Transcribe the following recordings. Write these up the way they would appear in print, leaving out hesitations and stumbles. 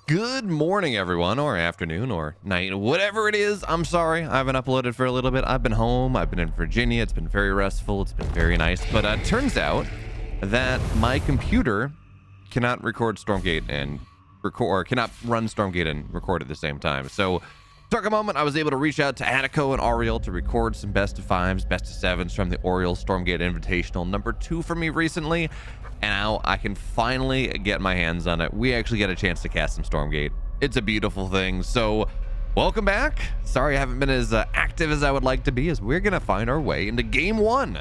Good morning, everyone, or afternoon, or night, whatever it is. I'm sorry, I haven't uploaded for a little bit. I've been home, I've been in Virginia. It's been very restful, it's been very nice. But it turns out that my computer cannot record Stormgate and cannot run Stormgate and record at the same time. So, took a moment. I was able to reach out to Attico and Aureil to record some best of fives, best of sevens from the Aureil Stormgate Invitational #2 for me recently. And now I can finally get my hands on it. We actually get a chance to cast some Stormgate. It's a beautiful thing. So, welcome back. Sorry I haven't been as active as I would like to be, as we're going to find our way into game one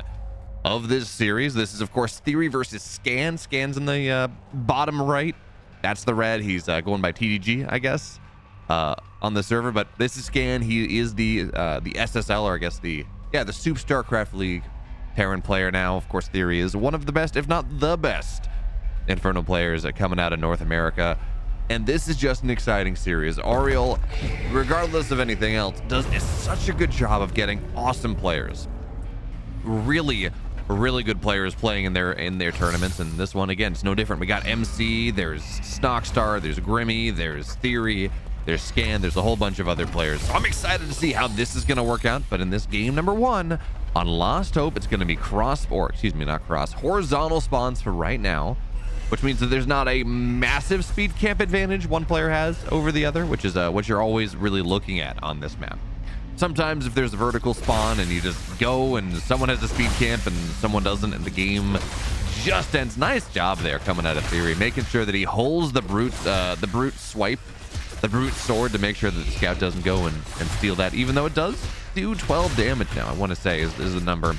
of this series. This is, of course, TheoRy versus Scan. Scan's in the bottom right. That's the red. He's going by TDG, I guess, on the server. But this is Scan. He is the SSL, or I guess the Soop Starcraft League Terran player now. Of course, TheoRy is one of the best, if not the best, Infernal players coming out of North America. And this is just an exciting series. Aureil, regardless of anything else, does such a good job of getting awesome players. Really good players playing in their tournaments. And this one, again, it's no different. We got MC, there's Snockstar, there's Grimmy, there's TheoRy, there's Scan, there's a whole bunch of other players. So I'm excited to see how this is going to work out. But in this game #1 on Lost Hope, it's going to be horizontal spawns for right now, which means that there's not a massive speed camp advantage one player has over the other, which is what you're always really looking at on this map. Sometimes if there's a vertical spawn and you just go and someone has a speed camp and someone doesn't, and the game just ends. Nice job there coming out of TheoRy, making sure that he holds the brute swipe, the brute sword, to make sure that the scout doesn't go and steal that, even though it does do 12 damage now. I want to say is the number.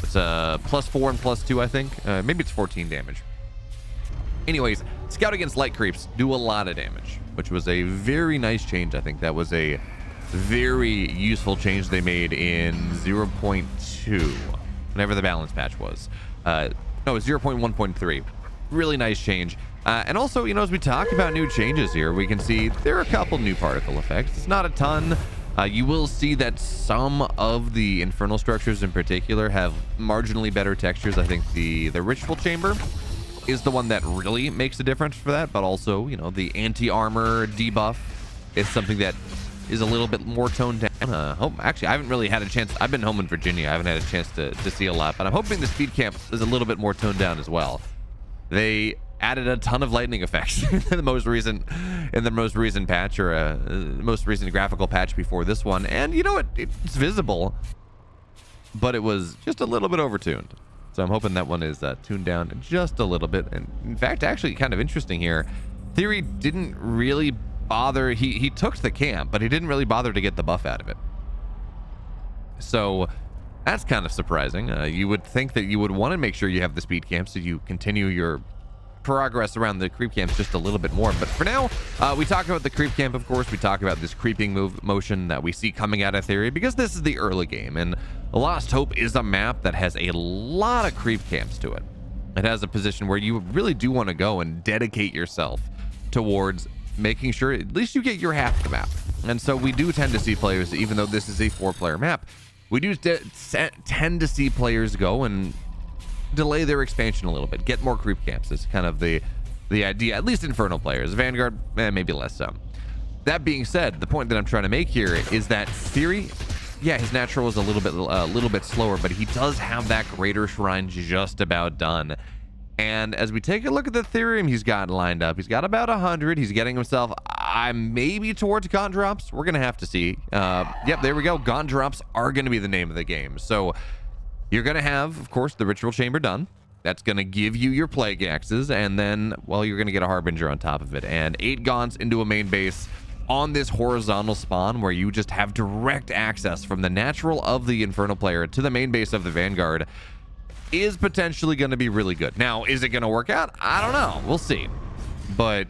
It's +4 and +2, I think. Maybe it's 14 damage. Anyways, scout against light creeps do a lot of damage, which was a very nice change. I think that was a very useful change they made in 0.2, whenever the balance patch was. No, it's 0.1.3. Really nice change. And also, you know, as we talk about new changes here, we can see there are a couple new particle effects. It's not a ton. You will see that some of the infernal structures in particular have marginally better textures. I think the ritual chamber is the one that really makes a difference for that, but also, you know, the anti-armor debuff is something that is a little bit more toned down. Actually, I haven't really had a chance. I've been home in Virginia. I haven't had a chance to see a lot, but I'm hoping the speed camp is a little bit more toned down as well. They added a ton of lightning effects in the most recent patch, or most recent graphical patch before this one. And you know what? It's visible, but it was just a little bit overtuned. So I'm hoping that one is tuned down just a little bit. And in fact, actually kind of interesting here, TheoRy didn't really bother. He took the camp, but he didn't really bother to get the buff out of it. So that's kind of surprising. You would think that you would want to make sure you have the speed camp so you continue your progress around the creep camps just a little bit more. But for now, we talk about the creep camp. Of course, we talk about this creeping motion that we see coming out of TheoRy, because this is the early game, and Lost Hope is a map that has a lot of creep camps to it. It has a position where you really do want to go and dedicate yourself towards making sure at least you get your half of the map. And so we do tend to see players, even though this is a 4-player map, we do tend to see players go and delay their expansion a little bit, get more creep camps. Is kind of the idea, at least Infernal players. Vanguard, maybe less so. That being said, the point that I'm trying to make here is that TheoRy, yeah, his natural is a little bit slower, but he does have that greater shrine just about done. And as we take a look at the Ethereum he's got lined up, he's got about 100. He's getting himself maybe towards Gaunt Drops. We're gonna have to see. Yep, there we go. Gaunt Drops are gonna be the name of the game. So you're going to have, of course, the ritual chamber done. That's going to give you your plague axes, and then, well, you're going to get a harbinger on top of it, and 8 gaunts into a main base on this horizontal spawn, where you just have direct access from the natural of the infernal player to the main base of the Vanguard, is potentially going to be really good. Now, is it going to work out? I don't know. We'll see. But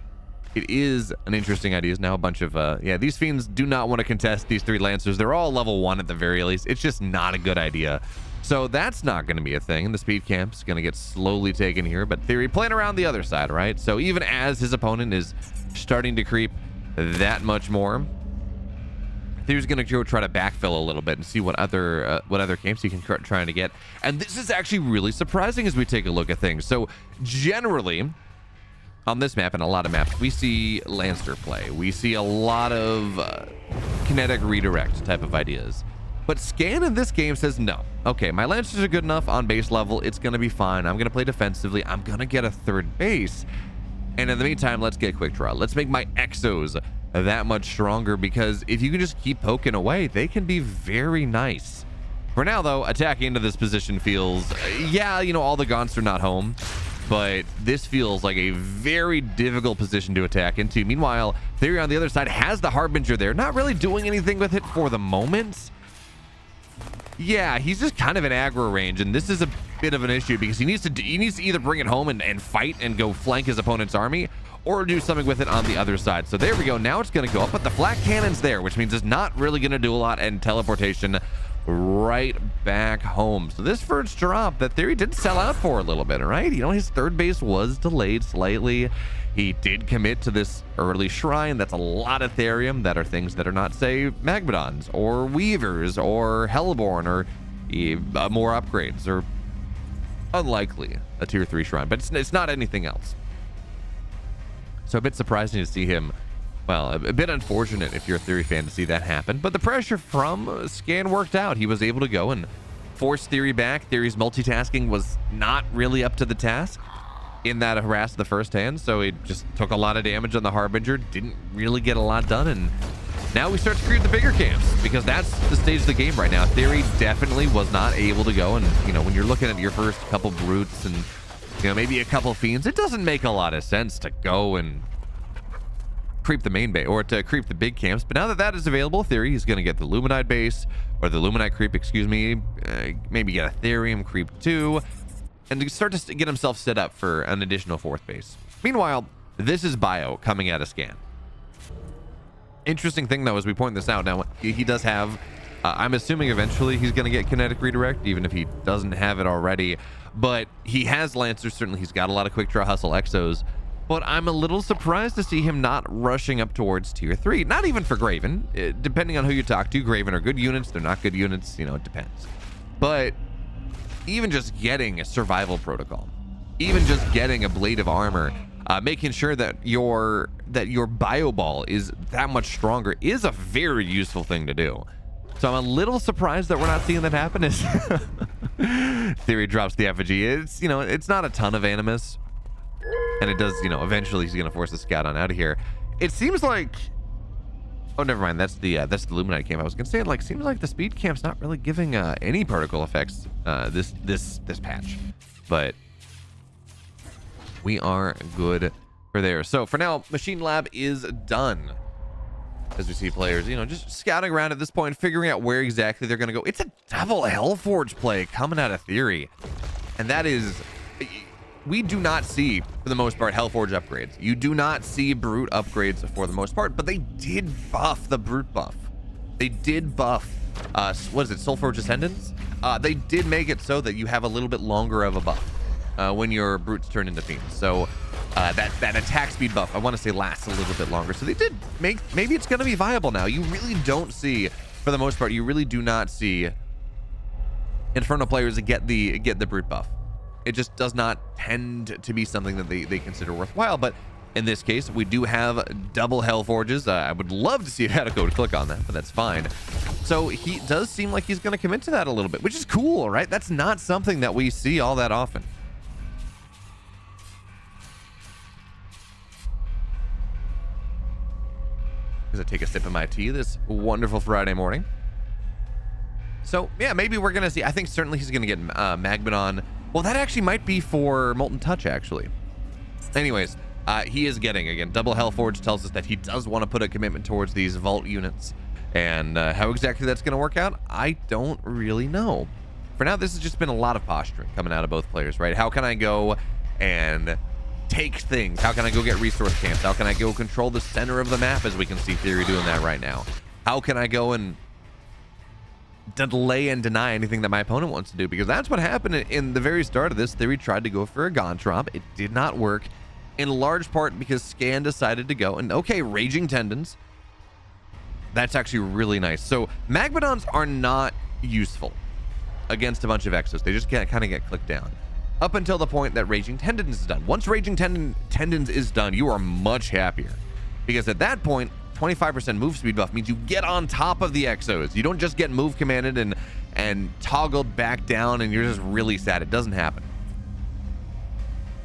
it is an interesting idea. Now a bunch of these fiends do not want to contest these 3 lancers. They're all level 1 at the very least. It's just not a good idea. So that's not going to be a thing, and the speed camp's going to get slowly taken here. But TheoRy playing around the other side, right? So even as his opponent is starting to creep that much more, TheoRy's going to go try to backfill a little bit and see what other camps he can try to get. And this is actually really surprising as we take a look at things. So generally, on this map and a lot of maps, we see Lancer play. We see a lot of kinetic redirect type of ideas. But Scan in this game says, no. Okay, my Lancers are good enough on base level. It's going to be fine. I'm going to play defensively. I'm going to get a third base. And in the meantime, let's get quick draw. Let's make my Exos that much stronger, because if you can just keep poking away, they can be very nice. For now, though, attacking into this position feels, yeah, you know, all the Gaunts are not home, but this feels like a very difficult position to attack into. Meanwhile, TheoRy on the other side has the Harbinger there, not really doing anything with it for the moment. Yeah, he's just kind of in aggro range, and this is a bit of an issue because he needs to either bring it home and fight and go flank his opponent's army, or do something with it on the other side. So there we go. Now it's going to go up, but the flak cannon's there, which means it's not really going to do a lot, and teleportation right back home. So this first drop that TheoRy did sell out for a little bit, right? You know, his third base was delayed slightly. He did commit to this early shrine. That's a lot of Therium. That are things that are not, say, Magmadons or Weavers or Hellborn or more upgrades, or unlikely a tier 3 shrine, but it's not anything else. So a bit surprising to see him. Well, a bit unfortunate if you're a TheoRy fan to see that happen, but the pressure from Scan worked out. He was able to go and force TheoRy back. TheoRy's multitasking was not really up to the task in that harass the first hand, so he just took a lot of damage on the Harbinger, didn't really get a lot done, and now we start to create the bigger camps, because that's the stage of the game right now. TheoRy definitely was not able to go, and you know, when you're looking at your first couple brutes and, you know, maybe a couple fiends, it doesn't make a lot of sense to go and creep the main base or to creep the big camps. But now that that is available, TheoRy is going to get the Luminite base, or the Luminite creep, excuse me, maybe get a Therium creep too, and start to get himself set up for an additional fourth base. Meanwhile, this is Bio coming at a Scan. Interesting thing though, as we point this out, now he does have, I'm assuming eventually he's going to get kinetic redirect, even if he doesn't have it already, but he has Lancers. Certainly he's got a lot of quick draw hustle Exos, but I'm a little surprised to see him not rushing up towards tier 3. Not even for Graven. Depending on who you talk to, Graven are good units, they're not good units, you know, it depends. But even just getting a survival protocol, even just getting a blade of armor, making sure that your bio ball is that much stronger is a very useful thing to do. So I'm a little surprised that we're not seeing that happen. As TheoRy drops the effigy. It's, you know, it's not a ton of Animus, and it does, you know, eventually he's gonna force the scout on out of here. It seems like, oh, never mind, that's the Luminite camp. I was gonna say, like, seems like the speed camp's not really giving any particle effects this patch, but we are good for there. So for now, Machine Lab is done, as we see players, you know, just scouting around at this point, figuring out where exactly they're gonna go. It's a double Hellforge play coming out of TheoRy, and that is, we do not see, for the most part, Hellforge upgrades. You do not see Brute upgrades for the most part, but they did buff the Brute buff. They did buff, what is it, Soulforge Ascendants? They did make it so that you have a little bit longer of a buff when your Brutes turn into Fiends. So that attack speed buff, I want to say, lasts a little bit longer. So they did make, maybe it's going to be viable now. You really don't see, for the most part, you really do not see Infernal players get the Brute buff. It just does not tend to be something that they consider worthwhile. But in this case, we do have double Hellforges. I would love to see if I had a code click on that, but that's fine. So he does seem like he's going to commit to that a little bit, which is cool, right? That's not something that we see all that often. As I take a sip of my tea this wonderful Friday morning. So yeah, maybe we're going to see, I think certainly he's going to get Magmadon. Well, that actually might be for Molten Touch, actually. Anyways, he is getting, again, double Hellforge tells us that he does want to put a commitment towards these Vault units. And how exactly that's going to work out, I don't really know. For now, this has just been a lot of posturing coming out of both players, right? How can I go and take things? How can I go get resource camps? How can I go control the center of the map, as we can see TheoRy doing that right now? How can I go and delay and deny anything that my opponent wants to do? Because that's what happened in the very start of this. TheoRy tried to go for a Gaunt drop. It did not work, in large part because Scan decided to go, and okay, Raging Tendons, that's actually really nice. So Magmadons are not useful against a bunch of Exos. They just kind of get clicked down. up until the point that Raging Tendons is done. Once Raging Tendons is done, you are much happier, because at that point, 25% move speed buff means you get on top of the exos. You don't just get move commanded and toggled back down and you're just really sad. It doesn't happen.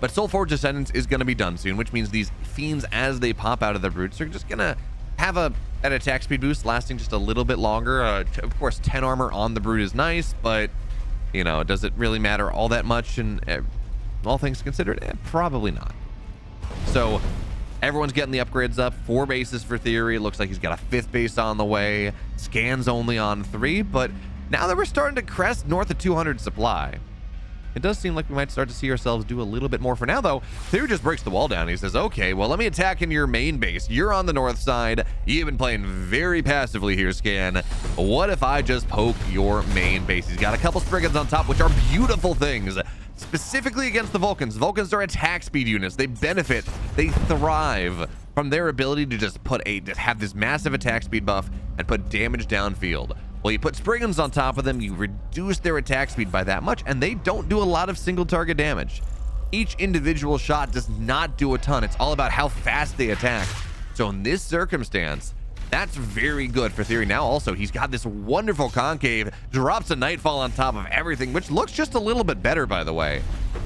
But Soulforge Descendants is going to be done soon, which means these fiends, as they pop out of the brutes, are just going to have an attack speed boost lasting just a little bit longer. Of course, 10 armor on the brute is nice, but, you know, does it really matter all that much? And all things considered, probably not. So everyone's getting the upgrades up. 4 bases for TheoRy. It looks like he's got a 5th base on the way. Scan's only on 3, but now that we're starting to crest north of 200 supply, it does seem like we might start to see ourselves do a little bit more. For now, though, TheoRy just breaks the wall down. He says, okay, well, let me attack in your main base. You're on the north side. You've been playing very passively here, Scan. What if I just poke your main base? He's got a couple Spriggans on top, which are beautiful things, specifically against the Vulcans. Vulcans are attack speed units. They benefit, they thrive from their ability to just have this massive attack speed buff and put damage downfield. Well, you put Spriggans on top of them, you reduce their attack speed by that much, and they don't do a lot of single target damage. Each individual shot does not do a ton. It's all about how fast they attack. So in this circumstance, that's very good for TheoRy. Now also, he's got this wonderful concave, drops a Nightfall on top of everything, which looks just a little bit better, by the way.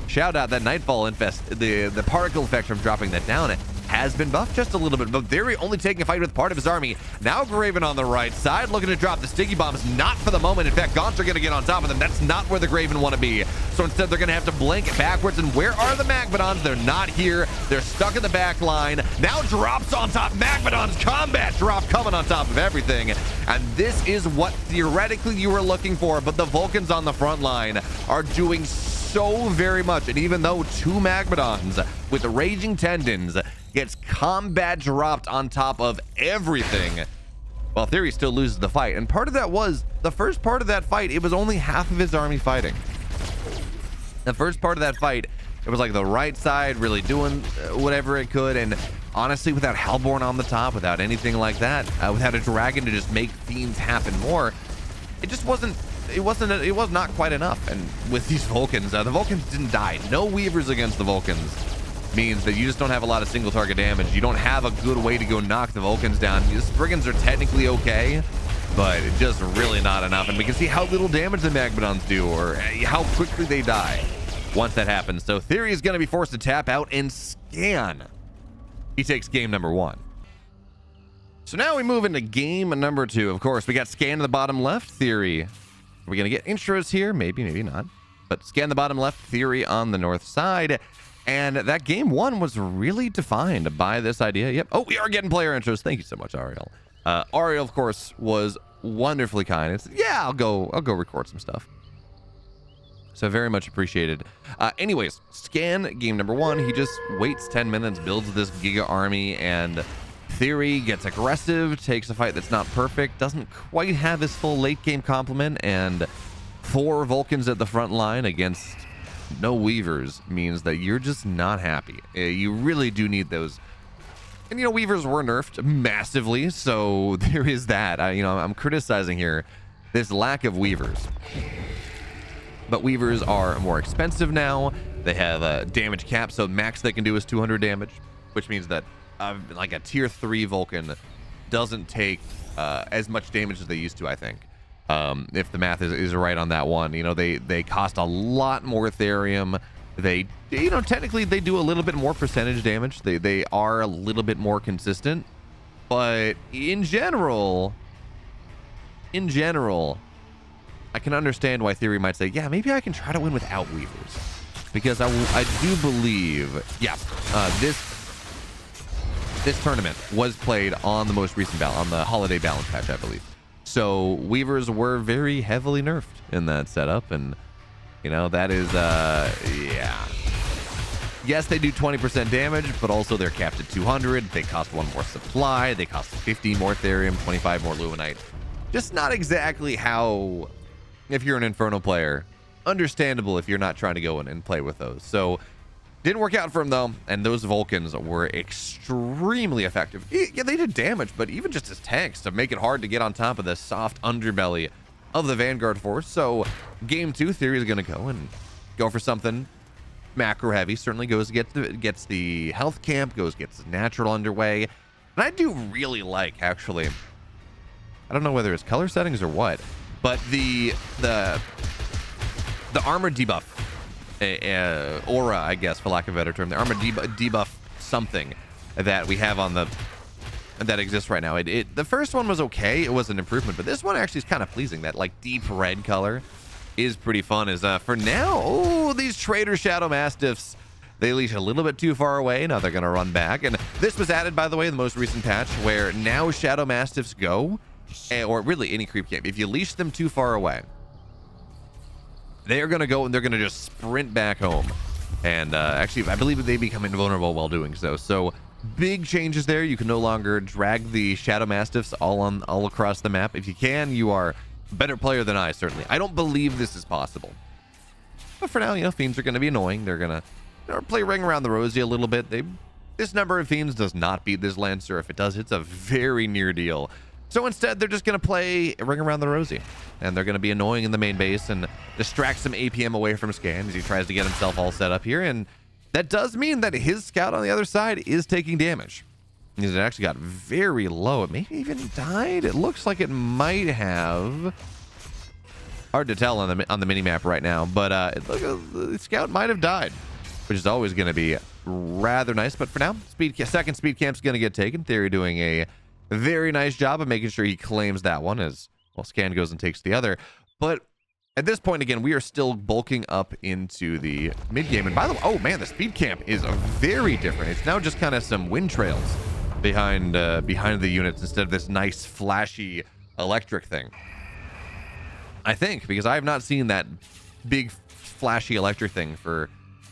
Shout out that Nightfall infest, the particle effect from dropping that down, it has been buffed just a little bit, but TheoRy only taking a fight with part of his army. Now Graven on the right side, looking to drop the sticky bombs. Not for the moment. In fact, Gaunts are going to get on top of them. That's not where the Graven want to be. So instead, they're going to have to blink backwards. And where are the Magmadons? They're not here. They're stuck in the back line. Now drops on top. Magmadon's combat drop coming on top of everything. And this is what theoretically you were looking for, but the Vulcans on the front line are doing so very much. And even though 2 Magmadons with the Raging Tendons gets combat dropped on top of everything, well, TheoRy still loses the fight. And part of that was the first part of that fight, it was only half of his army fighting. The first part of that fight, it was like the right side really doing whatever it could, and honestly, without Hellborn on the top, without anything like that, without a dragon to just make fiends happen more, it just wasn't it was not quite enough. And with these Vulcans, the Vulcans didn't die. No Weavers against the Vulcans means that you just don't have a lot of single target damage. You don't have a good way to go knock the Vulcans down. The Spriggans are technically okay, but just really not enough. And we can see how little damage the Magmadons do, or how quickly they die once that happens. So TheoRy is going to be forced to tap out and Scan. He takes game number 1. So now we move into game number 2. Of course, we got Scan in the bottom left, TheoRy. Are we going to get intros here? Maybe, maybe not. But Scan the bottom left, TheoRy on the north side. And that game 1 was really defined by this idea. Yep. Oh, we are getting player intros. Thank you so much, Aureil. Aureil, of course, was wonderfully kind. It's, yeah, I'll go record some stuff. So very much appreciated. Anyways, Scan game number 1. He just waits 10 minutes, builds this Giga army, and TheoRy gets aggressive, takes a fight that's not perfect, doesn't quite have his full late game complement, and 4 Vulcans at the front line against no Weavers means that you're just not happy. You really do need those. And, you know, Weavers were nerfed massively, so there is that. I'm criticizing here this lack of Weavers. But Weavers are more expensive now. They have a damage cap, so max they can do is 200 damage, which means that like a tier 3 Vulcan doesn't take as much damage as they used to, I think. If the math is right on that one. You know, they cost a lot more Ethereum. They, you know, technically they do a little bit more percentage damage. They are a little bit more consistent, but in general, I can understand why TheoRy might say, yeah, maybe I can try to win without Weavers, because I do believe, yeah, this tournament was played on the most recent on the holiday balance patch, I believe. So Weavers were very heavily nerfed in that setup, and you know, that is yeah. Yes, they do 20% damage, but also they're capped at 200. They cost 1 more supply. They cost 15 more Ethereum, 25 more Luminite. Just not exactly how, if you're an Infernal player, understandable if you're not trying to go in and play with those. So didn't work out for him though, and those Vulcans were extremely effective. Yeah, they did damage, but even just as tanks to make it hard to get on top of the soft underbelly of the Vanguard force. So game 2, TheoRy is going to go for something macro heavy, certainly gets the health camp, gets natural underway. And I do really like, actually, I don't know whether it's color settings or what, but the armor debuff, aura, I guess, for lack of a better term, the armor debuff something that we have on that exists right now. The first one was okay, it was an improvement, but this one actually is kind of pleasing. That like deep red color is pretty fun. Is for now, oh, these traitor Shadow Mastiffs, they leash a little bit too far away. Now they're gonna run back, and this was added, by the way, in the most recent patch, where now Shadow Mastiffs go, or really any creep camp, if you leash them too far away, they are gonna go and they're gonna just sprint back home. And actually, I believe they become invulnerable while doing so. So big changes there. You can no longer drag the Shadow Mastiffs all across the map. If you can, you are a better player than I, certainly. I don't believe this is possible, but for now, you know, Fiends are going to be annoying. They're gonna play Ring Around the Rosie a little bit. This number of Fiends does not beat this Lancer. If it does, it's a very near deal. So instead, they're just going to play Ring Around the Rosie, and they're going to be annoying in the main base and distract some APM away from Scan as he tries to get himself all set up here. And that does mean that his scout on the other side is taking damage. It actually got very low. It maybe even died. It looks like it might have. Hard to tell on the mini-map right now, but the scout might have died, which is always going to be rather nice. But for now, second speed camp's going to get taken. TheoRy doing a very nice job of making sure he claims that one as, well, Scan goes and takes the other. But at this point, again, we are still bulking up into the mid-game. And by the way, oh man, the speed camp is very different. It's now just kind of some wind trails behind the units instead of this nice flashy electric thing. I think, because I have not seen that big flashy electric thing for,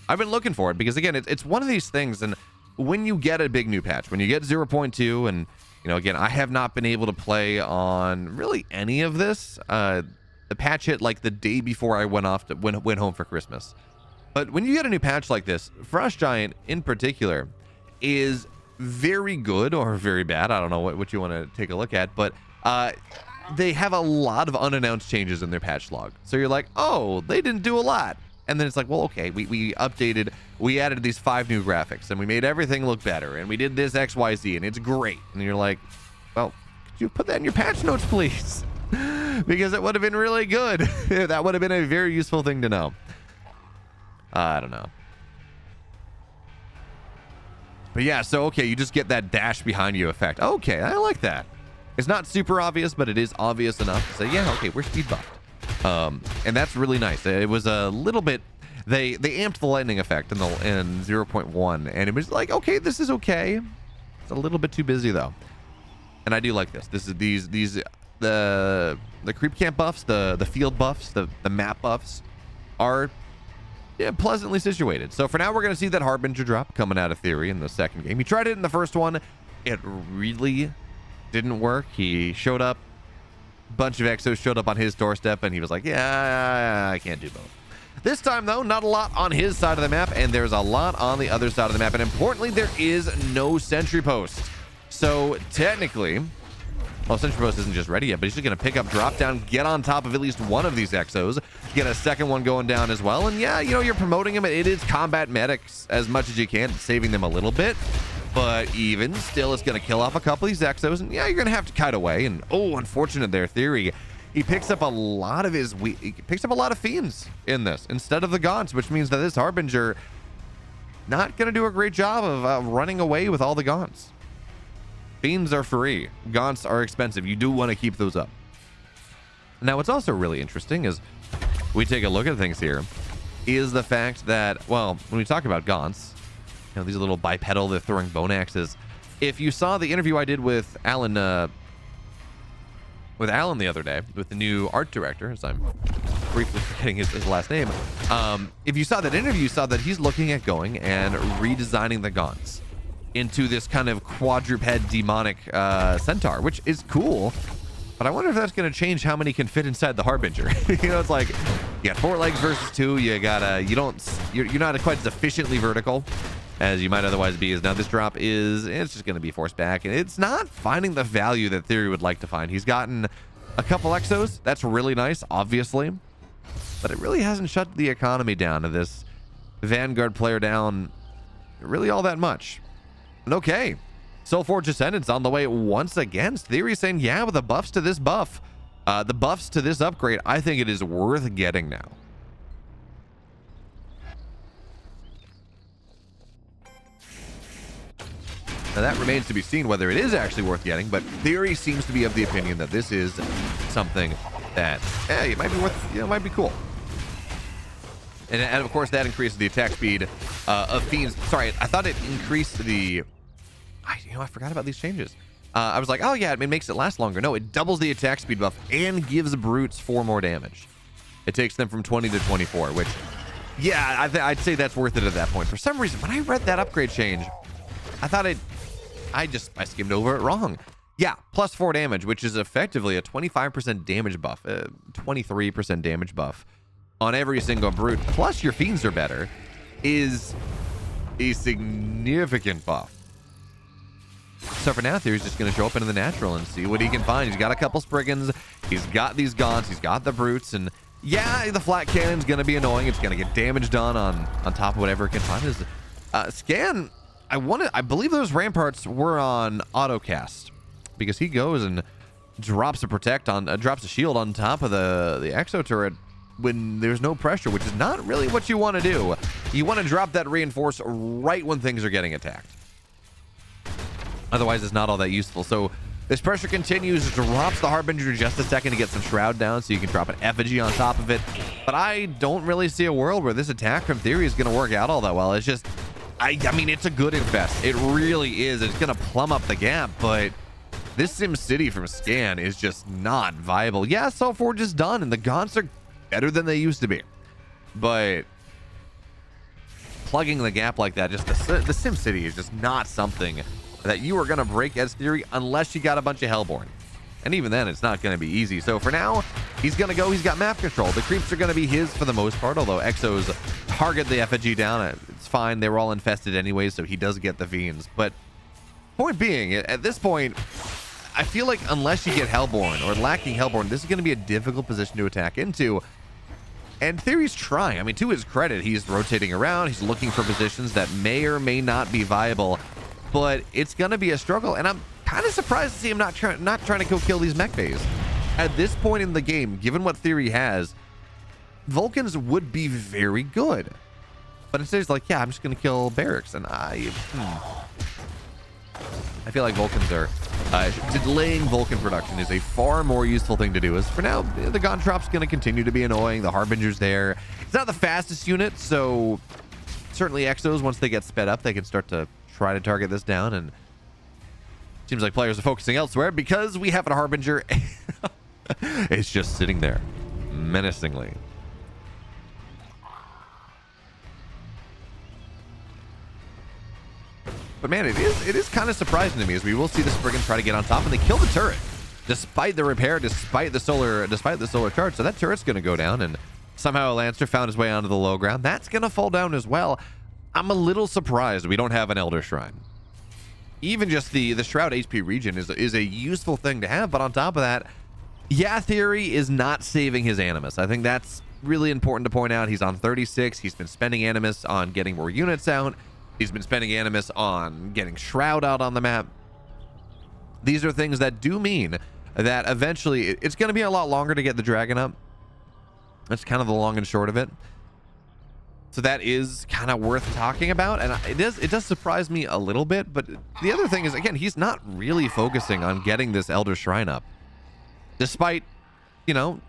I've been looking for it, because again, it's one of these things. And when you get a big new patch, when you get 0.2, and you know, again, I have not been able to play on really any of this. The patch hit like the day before I went home for Christmas. But when you get a new patch like this, Frost Giant in particular is very good or very bad. I don't know what you want to take a look at, but they have a lot of unannounced changes in their patch log. So you're like, oh, they didn't do a lot. And then it's like, well, okay, we updated, we added these 5 new graphics, and we made everything look better, and we did this XYZ, and it's great. And you're like, well, could you put that in your patch notes, please? Because it would have been really good. That would have been a very useful thing to know. I don't know. But yeah, so okay, you just get that dash behind you effect. Okay, I like that. It's not super obvious, but it is obvious enough to say, yeah, okay, we're speed buffed. And that's really nice. It was a little bit, they amped the lightning effect in 0.1, and it was like, okay, this is okay. It's a little bit too busy though. And I do like this. This is the creep camp buffs, the field buffs, the map buffs are, yeah, pleasantly situated. So for now, we're going to see that Harbinger drop coming out of TheoRy in the second game. He tried it in the first one. It really didn't work. He showed up, a bunch of Exos showed up on his doorstep, and he was like, yeah, I can't do both. This time, though, not a lot on his side of the map, and there's a lot on the other side of the map. And importantly, there is no sentry post. So technically, well, sentry post isn't just ready yet, but he's just going to pick up, drop down, get on top of at least one of these Exos, get a second one going down as well. And yeah, you know, you're promoting him. It is combat medics as much as you can, saving them a little bit. But even still, it's going to kill off a couple of these Exos. And yeah, you're going to have to kite away. And oh, unfortunate there, TheoRy. He picks up a lot of Fiends in this instead of the Gaunts, which means that this Harbinger not going to do a great job of running away with all the Gaunts. Fiends are free. Gaunts are expensive. You do want to keep those up. Now, what's also really interesting is we take a look at things here is the fact that, well, when we talk about Gaunts, you know, these little bipedal, they're throwing bone axes. If you saw the interview I did with Alan the other day, with the new art director, as I'm briefly forgetting his last name, if you saw that interview, you saw that he's looking at going and redesigning the Gaunts into this kind of quadruped demonic centaur, which is cool. But I wonder if that's going to change how many can fit inside the Harbinger. You know, it's like you got 4 legs versus 2. You're not quite as efficiently vertical as you might otherwise be. As now this drop it's just going to be forced back, and it's not finding the value that TheoRy would like to find. He's gotten a couple Exos. That's really nice, obviously, but it really hasn't shut the economy down to this Vanguard player down really all that much. And okay, Soulforge Ascendant's on the way once again. TheoRy saying, yeah, with the buffs to this buff, the buffs to this upgrade, I think it is worth getting now. Now that remains to be seen whether it is actually worth getting, but TheoRy seems to be of the opinion that this is something that, it might be worth, might be cool. And of course that increases the attack speed of Fiends. Sorry, I thought it increased the, I forgot about these changes. I was like, oh yeah, it makes it last longer. No, it doubles the attack speed buff and gives Brutes 4 more damage. It takes them from 20 to 24, which, yeah, I'd say that's worth it at that point. For some reason, when I read that upgrade change, I thought I skimmed over it wrong. Yeah, plus 4 damage, which is effectively a 25% damage buff, 23% damage buff on every single Brute, plus your Fiends are better, is a significant buff. So for now, TheoRy's just going to show up into the natural and see what he can find. He's got a couple Spriggans, he's got these Gaunts, he's got the Brutes, and yeah, the flat cannon's going to be annoying. It's going to get damage done on top of whatever it can find. His Scan, I believe those ramparts were on autocast, because he goes and drops a protect on, drops a shield on top of the exo turret when there's no pressure, which is not really what you want to do. You want to drop that reinforce right when things are getting attacked. Otherwise, it's not all that useful. So this pressure continues, drops the Harbinger just a second to get some Shroud down so you can drop an Effigy on top of it. But I don't really see a world where this attack from TheoRy is going to work out all that well. It's just, I mean, it's a good infest. It really is. It's going to plumb up the gap, but this SimCity from Scan is just not viable. Yeah, Soulforge is done, and the Gaunts are better than they used to be. But plugging the gap like that, just the SimCity is just not something that you are going to break as TheoRy unless you got a bunch of Hellborn. And even then, it's not going to be easy. So for now, he's going to go. He's got map control. The creeps are going to be his for the most part, although Exos target the Effigy down. It's fine. They were all infested anyway, so he does get the Fiends. But point being, at this point, I feel like unless you get Hellborn or lacking Hellborn, this is going to be a difficult position to attack into. And TheoRy's trying. I mean, to his credit, he's rotating around. He's looking for positions that may or may not be viable. But it's going to be a struggle, and I'm kind of surprised to see him not trying to go kill these mech bays. At this point in the game, given what TheoRy has, Vulcans would be very good. But instead he's like, yeah, I'm just going to kill barracks, and I feel like Vulcans are... delaying Vulcan production is a far more useful thing to do. As for now, the Gontrop's going to continue to be annoying. The Harbinger's there. It's not the fastest unit, so certainly Exos, once they get sped up, they can start to try to target this down, and seems like players are focusing elsewhere because we have a Harbinger. It's just sitting there menacingly. But man, it is kind of surprising to me, as we will see the Spriggan try to get on top, and they kill the turret despite the repair, despite the solar charge. So that turret's going to go down, and somehow a Lancer found his way onto the low ground. That's going to fall down as well. I'm a little surprised we don't have an Elder Shrine. Even just the Shroud HP regen is a useful thing to have, but on top of that, yeah, TheoRy is not saving his Animus. I think that's really important to point out. He's on 36. He's been spending Animus on getting more units out. He's been spending Animus on getting Shroud out on the map. These are things that do mean that eventually it's going to be a lot longer to get the Dragon up. That's kind of the long and short of it. So that is kind of worth talking about, and it does surprise me a little bit. But the other thing is, again, he's not really focusing on getting this Elder Shrine up, despite,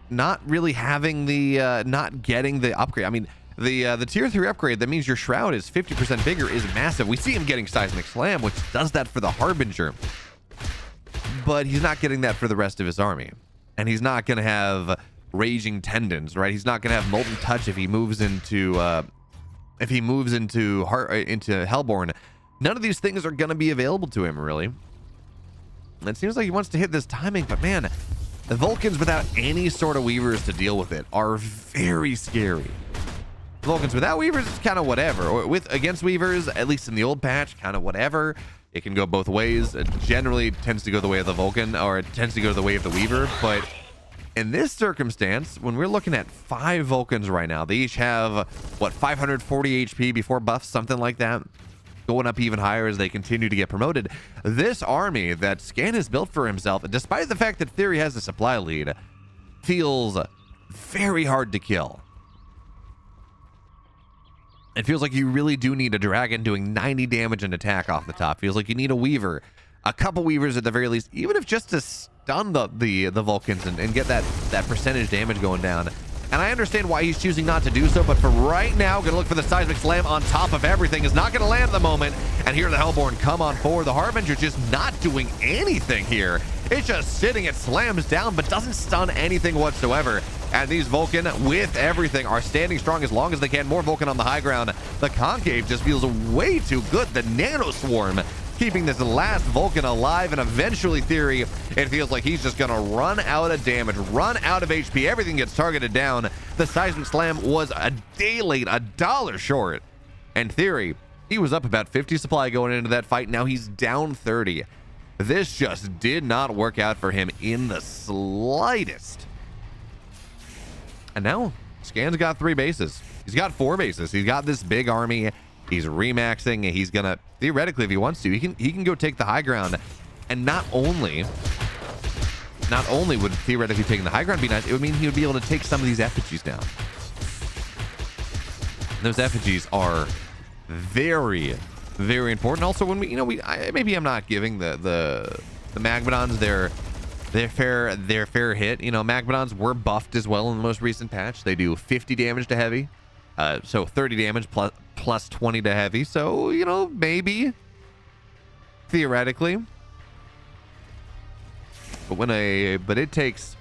not really having the not getting the upgrade. I mean, the tier 3 upgrade that means your Shroud is 50% bigger is massive. We see him getting Seismic Slam, which does that for the Harbinger, but he's not getting that for the rest of his army, and he's not going to have Raging Tendons, right? He's not going to have Molten Touch if he moves into Hellborn. None of these things are going to be available to him, really. It seems like he wants to hit this timing, but man, the Vulcans without any sort of Weavers to deal with it are very scary. Vulcans without Weavers is kind of whatever, or against Weavers, at least in the old patch, kind of whatever. It can go both ways. It generally tends to go the way of the Vulcan, or it tends to go the way of the Weaver, but In this circumstance, when we're looking at 5 Vulcans right now, they each have, what, 540 HP before buffs, something like that, going up even higher as they continue to get promoted. This army that Scan has built for himself, despite the fact that TheoRy has a supply lead, feels very hard to kill. It feels like you really do need a dragon doing 90 damage and attack off the top. Feels like you need a weaver, a couple weavers at the very least, even if just to stun the Vulcans and get that percentage damage going down. And I understand why he's choosing not to do so, but for right now, gonna look for the seismic slam on top of everything. Is not gonna land at the moment. And here the Hellborn come on forward. The Harbinger just not doing anything here. It's just sitting, it slams down, but doesn't stun anything whatsoever. And these Vulcan, with everything, are standing strong as long as they can. More Vulcan on the high ground. The Concave just feels way too good. The Nano Swarm keeping this last Vulcan alive, and eventually TheoRy, it feels like he's just gonna run out of damage, run out of HP. Everything gets targeted down. The seismic slam was a day late, $1 short. And TheoRy, he was up about 50 supply going into that fight. Now he's down 30. This just did not work out for him in the slightest. And now Scan's got 3 bases. He's got 4 bases. He's got this big army. He's remaxing. He's gonna, theoretically, if he wants to, he can go take the high ground. And not only would theoretically taking the high ground be nice, it would mean he would be able to take some of these effigies down. And those effigies are very, very important. Also, when maybe I'm not giving the Magmadons their fair hit. You know, Magmadons were buffed as well in the most recent patch. They do 50 damage to heavy, so 30 damage plus 20 to heavy. So, you know, maybe theoretically, but it takes,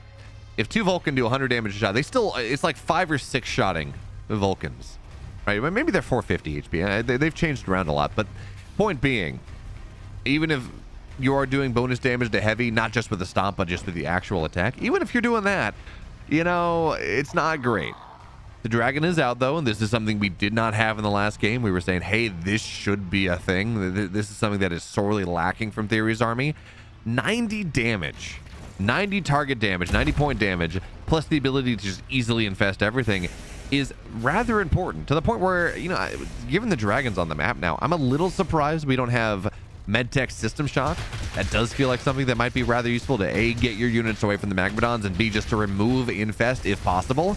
if 2 Vulcan do 100 damage a shot, they still, it's like 5 or 6 shotting Vulcans, right? But maybe they're 450 HP. They've changed around a lot, but point being, even if you are doing bonus damage to heavy, not just with the stomp, but just with the actual attack, even if you're doing that, you know, it's not great. The dragon is out though, and this is something we did not have in the last game. We were saying, hey, this should be a thing. This is something that is sorely lacking from TheoRy's army. 90 damage, 90 target damage, 90 point damage, plus the ability to just easily infest everything is rather important, to the point where, you know, given the dragons on the map now, I'm a little surprised we don't have Medtech System Shock. That does feel like something that might be rather useful to A, get your units away from the Magmadons, and B, just to remove infest if possible.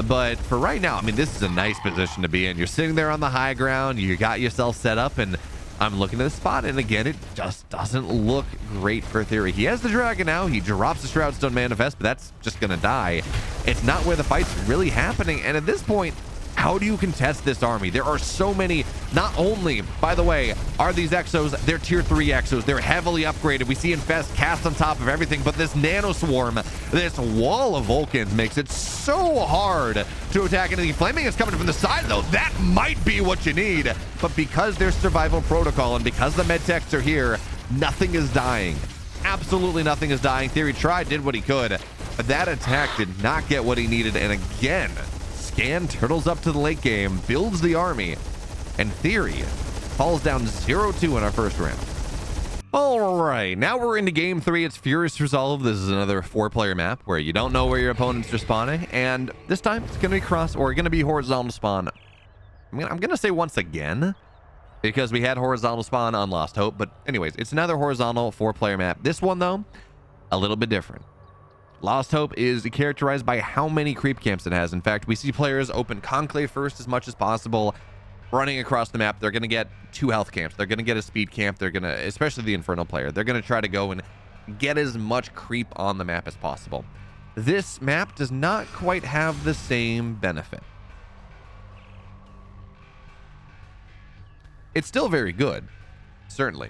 But for right now, I mean, this is a nice position to be in. You're sitting there on the high ground, you got yourself set up, and I'm looking at the spot, and again, it just doesn't look great for TheoRy. He has the dragon now, he drops the Shroudstone Manifest, but that's just gonna die. It's not where the fight's really happening, and at this point, how do you contest this army? There are so many. Not only, by the way, are these Exos, they're tier 3 Exos. They're heavily upgraded. We see Infest cast on top of everything, but this Nano Swarm, this wall of Vulcans makes it so hard to attack anything. Flaming is coming from the side, though. That might be what you need. But because there's survival protocol and because the medtechs are here, nothing is dying. Absolutely nothing is dying. TheoRy tried, did what he could, but that attack did not get what he needed. And again, Scan turtles up to the late game, builds the army, and TheoRy falls down 0-2 in our first round. All right, now we're into game 3. It's Furious Resolve. This is another 4-player map where you don't know where your opponents are spawning, and this time it's going to be cross or going to be horizontal spawn. I'm going to say once again, because we had horizontal spawn on Lost Hope, but anyways, it's another horizontal 4-player map. This one, though, a little bit different. Lost Hope is characterized by how many creep camps it has. In fact, we see players open Conclave first as much as possible, running across the map. They're going to get 2 health camps. They're going to get a speed camp. They're going to, especially the Infernal player, they're going to try to go and get as much creep on the map as possible. This map does not quite have the same benefit. It's still very good, certainly,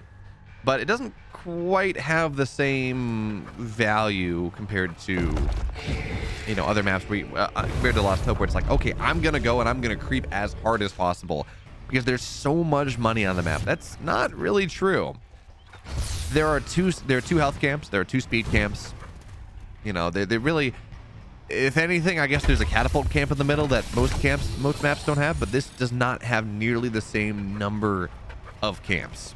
but it doesn't quite have the same value compared to, you know, other maps compared to Lost Hope, where it's like, okay, I'm gonna go and I'm gonna creep as hard as possible because there's so much money on the map. That's not really true. There are 2 health camps, there are 2 speed camps. You know, they really, if anything, I guess there's a catapult camp in the middle that most maps don't have, but this does not have nearly the same number of camps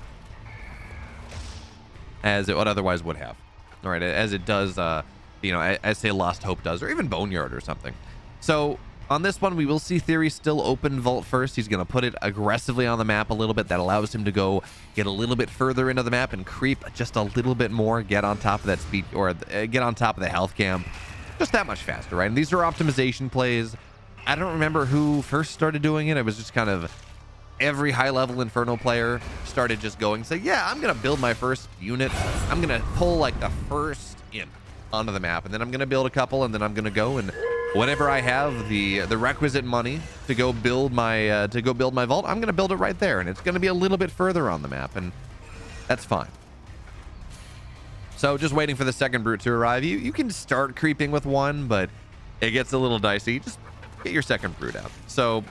as it otherwise would have. All right, as it does you know, as say Lost Hope does, or even Boneyard or something. So on this one, we will see TheoRy still open Vault first. He's going to put it aggressively on the map a little bit. That allows him to go get a little bit further into the map and creep just a little bit more, get on top of that speed, or get on top of the health camp just that much faster, right? And these are optimization plays. I don't remember who first started doing it. It was just kind of every high-level Infernal player started just going, say, yeah, I'm going to build my first unit. I'm going to pull like the first imp onto the map, and then I'm going to build a couple, and then I'm going to go and whenever I have the requisite money to go build my vault, I'm going to build it right there, and it's going to be a little bit further on the map, and that's fine. So just waiting for the second brute to arrive. You can start creeping with one, but it gets a little dicey. Just get your second brute out. So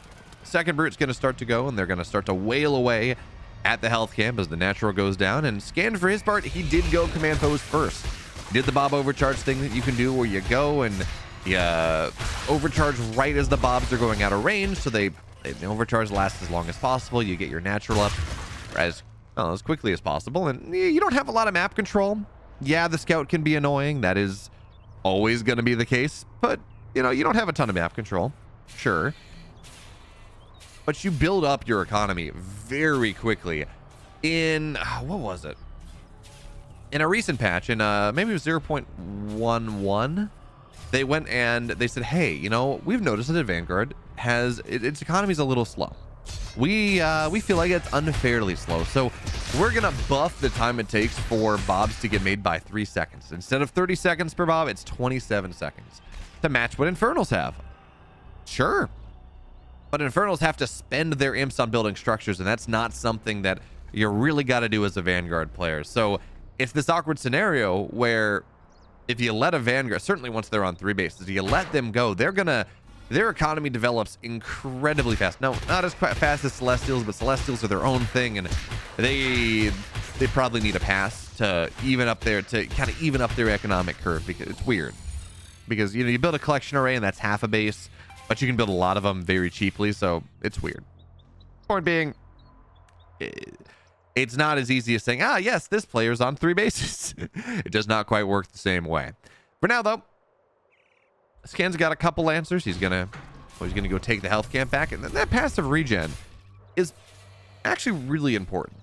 second brute's going to start to go, and they're going to start to wail away at the health camp as the natural goes down. And Scan, for his part, he did go command foes first. Did the Bob overcharge thing that you can do where you go and you overcharge right as the Bobs are going out of range, so the overcharge lasts as long as possible. You get your natural up as quickly as possible, and you don't have a lot of map control. Yeah, the scout can be annoying. That is always going to be the case, but you know, you don't have a ton of map control, sure, but you build up your economy very quickly. In what was it? In a recent patch, in maybe it was 0.11, they went and they said, hey, you know, we've noticed that Vanguard has its economy is a little slow. We feel like it's unfairly slow, so we're gonna buff the time it takes for Bobs to get made by 3 seconds. Instead of 30 seconds per Bob, it's 27 seconds to match what Infernals have. Sure, but Infernals have to spend their imps on building structures, and that's not something that you really got to do as a Vanguard player. So it's this awkward scenario where if you let a Vanguard, certainly once they're on 3 bases, you let them go, their economy develops incredibly fast. No, not as fast as Celestials, but Celestials are their own thing, and they probably need a pass to even up their economic curve, because it's weird. Because you know, you build a collection array and that's half a base, but you can build a lot of them very cheaply, so it's weird. Point being, it's not as easy as saying, ah, yes, this player's on 3 bases. It does not quite work the same way. For now, though, Scan's got a couple Lancers. He's gonna go take the health camp back, and then that passive regen is actually really important.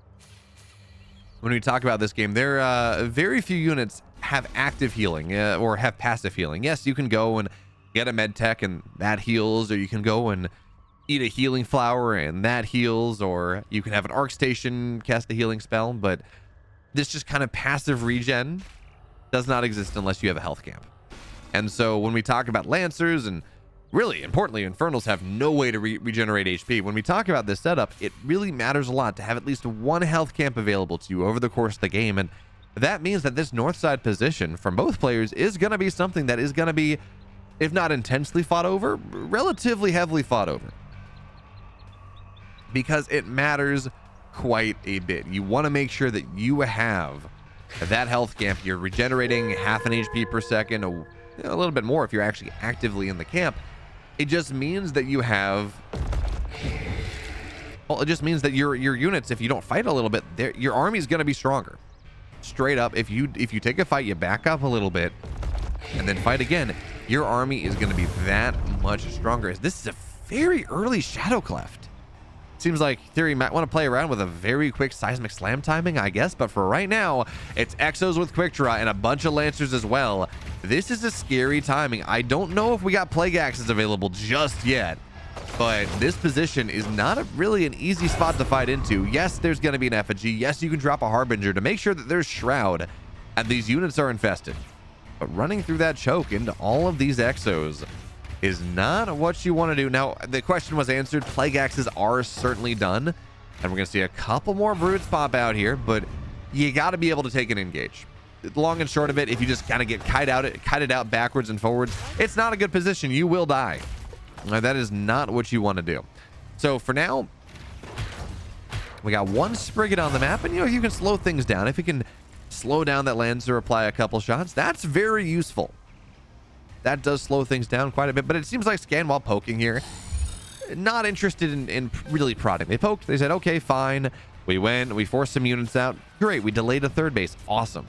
When we talk about this game, very few units have active healing or have passive healing. Yes, you can go and get a med tech and that heals, or you can go and eat a healing flower and that heals, or you can have an arc station cast a healing spell, but this just kind of passive regen does not exist unless you have a health camp. And so when we talk about Lancers, and really importantly, Infernals have no way to regenerate HP. When we talk about this setup, it really matters a lot to have at least one health camp available to you over the course of the game, and that means that this north side position from both players is going to be something that is going to be, if not intensely fought over, relatively heavily fought over, because it matters quite a bit. You want to make sure that you have that health camp. You're regenerating half an HP per second, a little bit more if you're actually actively in the camp. It just means that you have, well, it just means that your units, if you don't fight a little bit, your army is going to be stronger. Straight up, if you take a fight, you back up a little bit and then fight again, your army is going to be that much stronger. This is a very early Shadow Cleft. Seems like TheoRy might want to play around with a very quick seismic slam timing, I guess, but for right now, it's Exos with quick draw and a bunch of Lancers as well. This is a scary timing. I don't know if we got Plague Axes available just yet, but this position is not really an easy spot to fight into. Yes, there's going to be an effigy. Yes, you can drop a Harbinger to make sure that there's Shroud and these units are infested. But running through that choke into all of these Exos is not what you want to do. Now, the question was answered. Plague Axes are certainly done, and we're going to see a couple more Brutes pop out here, but you got to be able to take an engage. Long and short of it, if you just kind of get kited out backwards and forwards, it's not a good position. You will die. That is not what you want to do. So for now, we got one Sprigget on the map, and you know, you can slow things down. If you can slow down that Lancer, apply a couple shots, that's very useful. That does slow things down quite a bit, but it seems like Scan, while poking here, not interested in really prodding. They poked, they said, okay, fine. We went, we forced some units out. Great, we delayed a third base. Awesome.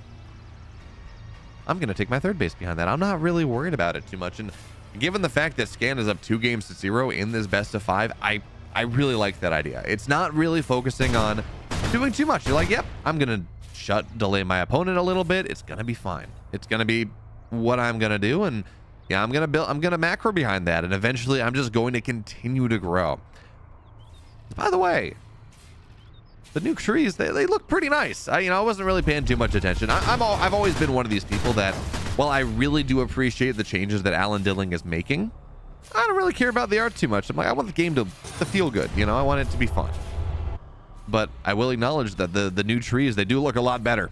I'm going to take my third base behind that. I'm not really worried about it too much. And given the fact that Scan is up 2-0 in this best of 5, I really like that idea. It's not really focusing on doing too much. You're like, yep, I'm going to delay my opponent a little bit. It's going to be fine. It's going to be what I'm going to do. And yeah, I'm going to macro behind that. And eventually I'm just going to continue to grow. By the way, the new trees, they look pretty nice. I wasn't really paying too much attention. I've always been one of these people that, while I really do appreciate the changes that Alan Dilling is making, I don't really care about the art too much. I'm like, I want the game to feel good. I want it to be fun. But I will acknowledge that the new trees, they do look a lot better.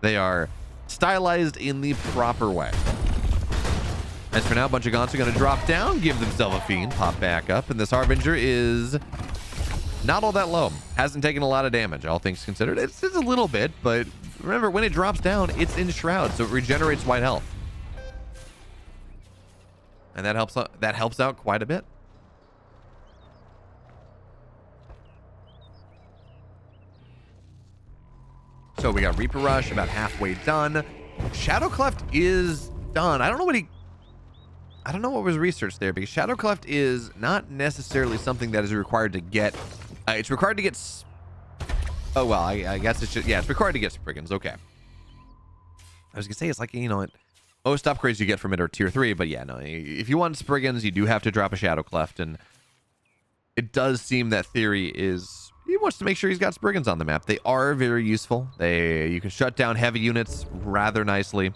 They are stylized in the proper way. As for now, a bunch of Gaunts are going to drop down, give themselves a fiend, pop back up, and this Harbinger is not all that low. Hasn't taken a lot of damage, all things considered. It's a little bit, but remember, when it drops down, it's in Shroud, so it regenerates white health. And that helps out quite a bit. So we got Reaper Rush about halfway done. Shadow Cleft is done. I don't know what was researched there, because Shadow Cleft is not necessarily something that is required to get. It's required to get. Oh well, I guess it's just, yeah, it's required to get Spriggans. Okay. I was gonna say it's like most upgrades you get from it are tier 3, but yeah, no. If you want Spriggans, you do have to drop a Shadow Cleft, and it does seem that TheoRy he wants to make sure he's got Spriggans on the map. They are very useful. You can shut down heavy units rather nicely.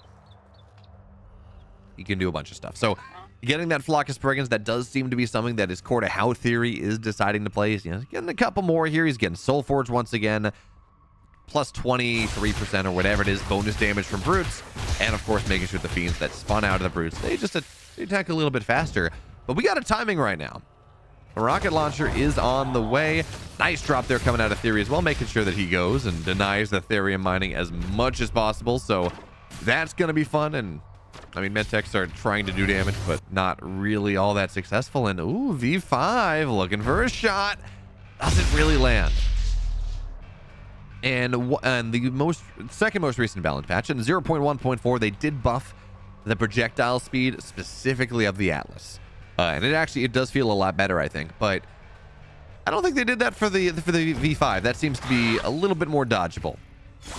You can do a bunch of stuff. So getting that flock of Spriggans, that does seem to be something that is core to how TheoRy is deciding to play. He's getting a couple more here. He's getting Soul Forge once again, plus 23% or whatever it is, bonus damage from brutes, and of course making sure the fiends that spawn out of the brutes, they attack a little bit faster. But we got a timing right now. A rocket launcher is on the way. Nice drop there coming out of TheoRy as well, making sure that he goes and denies the Therium mining as much as possible. So that's going to be fun. And I mean, Medtechs are trying to do damage, but not really all that successful. And ooh, V5 looking for a shot. Doesn't really land. And the second most recent balance patch in 0.1.4, they did buff the projectile speed specifically of the Atlas. And it does feel a lot better, I think, but I don't think they did that for the V5. That seems to be a little bit more dodgeable,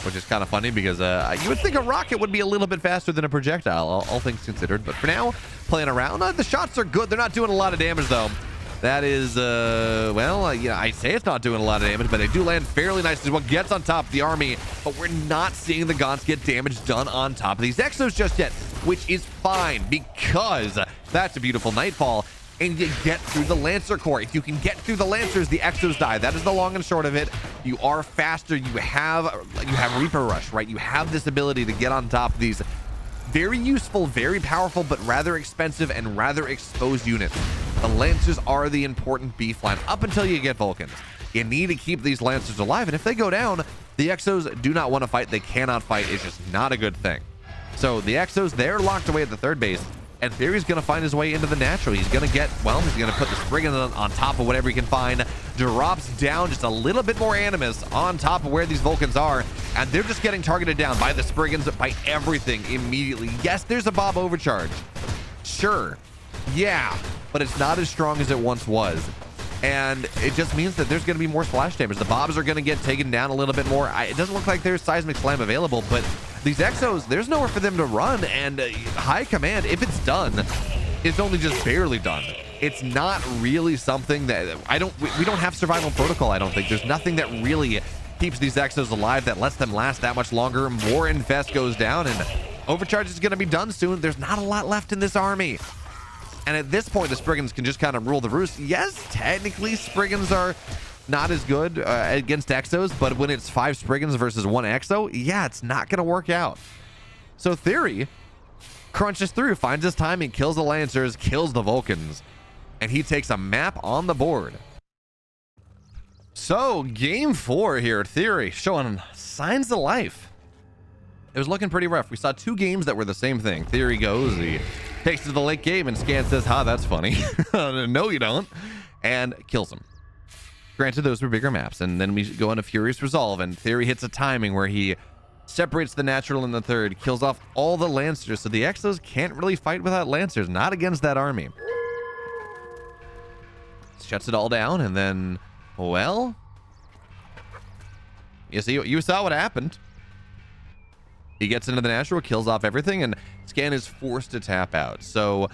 which is kind of funny because you would think a rocket would be a little bit faster than a projectile, all things considered. But for now, playing around, the shots are good. They're not doing a lot of damage though. That is, I say it's not doing a lot of damage, but they do land fairly nicely. What gets on top of the army, but we're not seeing the Gaunts get damage done on top of these Exos just yet, which is fine because that's a beautiful Nightfall, and you get through the Lancer core. If you can get through the Lancers, the Exos die. That is the long and short of it. You are faster. You have Reaper Rush, right? You have this ability to get on top of these very useful, very powerful, but rather expensive and rather exposed units. The Lancers are the important beef line up until you get Vulcans. You need to keep these Lancers alive, and if they go down, the Exos do not want to fight. They cannot fight. It's just not a good thing. So the Exos, they're locked away at the third base, and TheoRy's going to find his way into the natural. He's going to he's going to put the Spriggans on top of whatever he can find, drops down just a little bit more Animus on top of where these Vulcans are, and they're just getting targeted down by the Spriggans, by everything immediately. Yes, there's a Bob overcharge. Sure. Yeah, but it's not as strong as it once was. And it just means that there's going to be more splash damage. The Bobs are going to get taken down a little bit more. It doesn't look like there's Seismic Slam available, but these Exos, there's nowhere for them to run. And high command, if it's done, it's only just barely done. It's not really something that we don't have survival protocol, I don't think. There's nothing that really keeps these Exos alive that lets them last that much longer. More Infest goes down, and overcharge is going to be done soon. There's not a lot left in this army. And at this point, the Spriggans can just kind of rule the roost. Yes, technically, Spriggans are not as good against Exos, but when it's 5 Spriggans versus 1 Exo, yeah, it's not going to work out. So TheoRy crunches through, finds his timing, kills the Lancers, kills the Vulcans, and he takes a map on the board. So, game 4 here, TheoRy showing signs of life. It was looking pretty rough. We saw 2 games that were the same thing. TheoRy goes, he takes to the late game, and Scan says, ha, that's funny. No, you don't. And kills him. Granted, those were bigger maps. And then we go into Furious Resolve, and TheoRy hits a timing where he separates the natural in the third, kills off all the lancers, so the Exos can't really fight without lancers, not against that army. Shuts it all down, and then, well, you saw what happened. He gets into the natural, kills off everything, and Scan is forced to tap out. So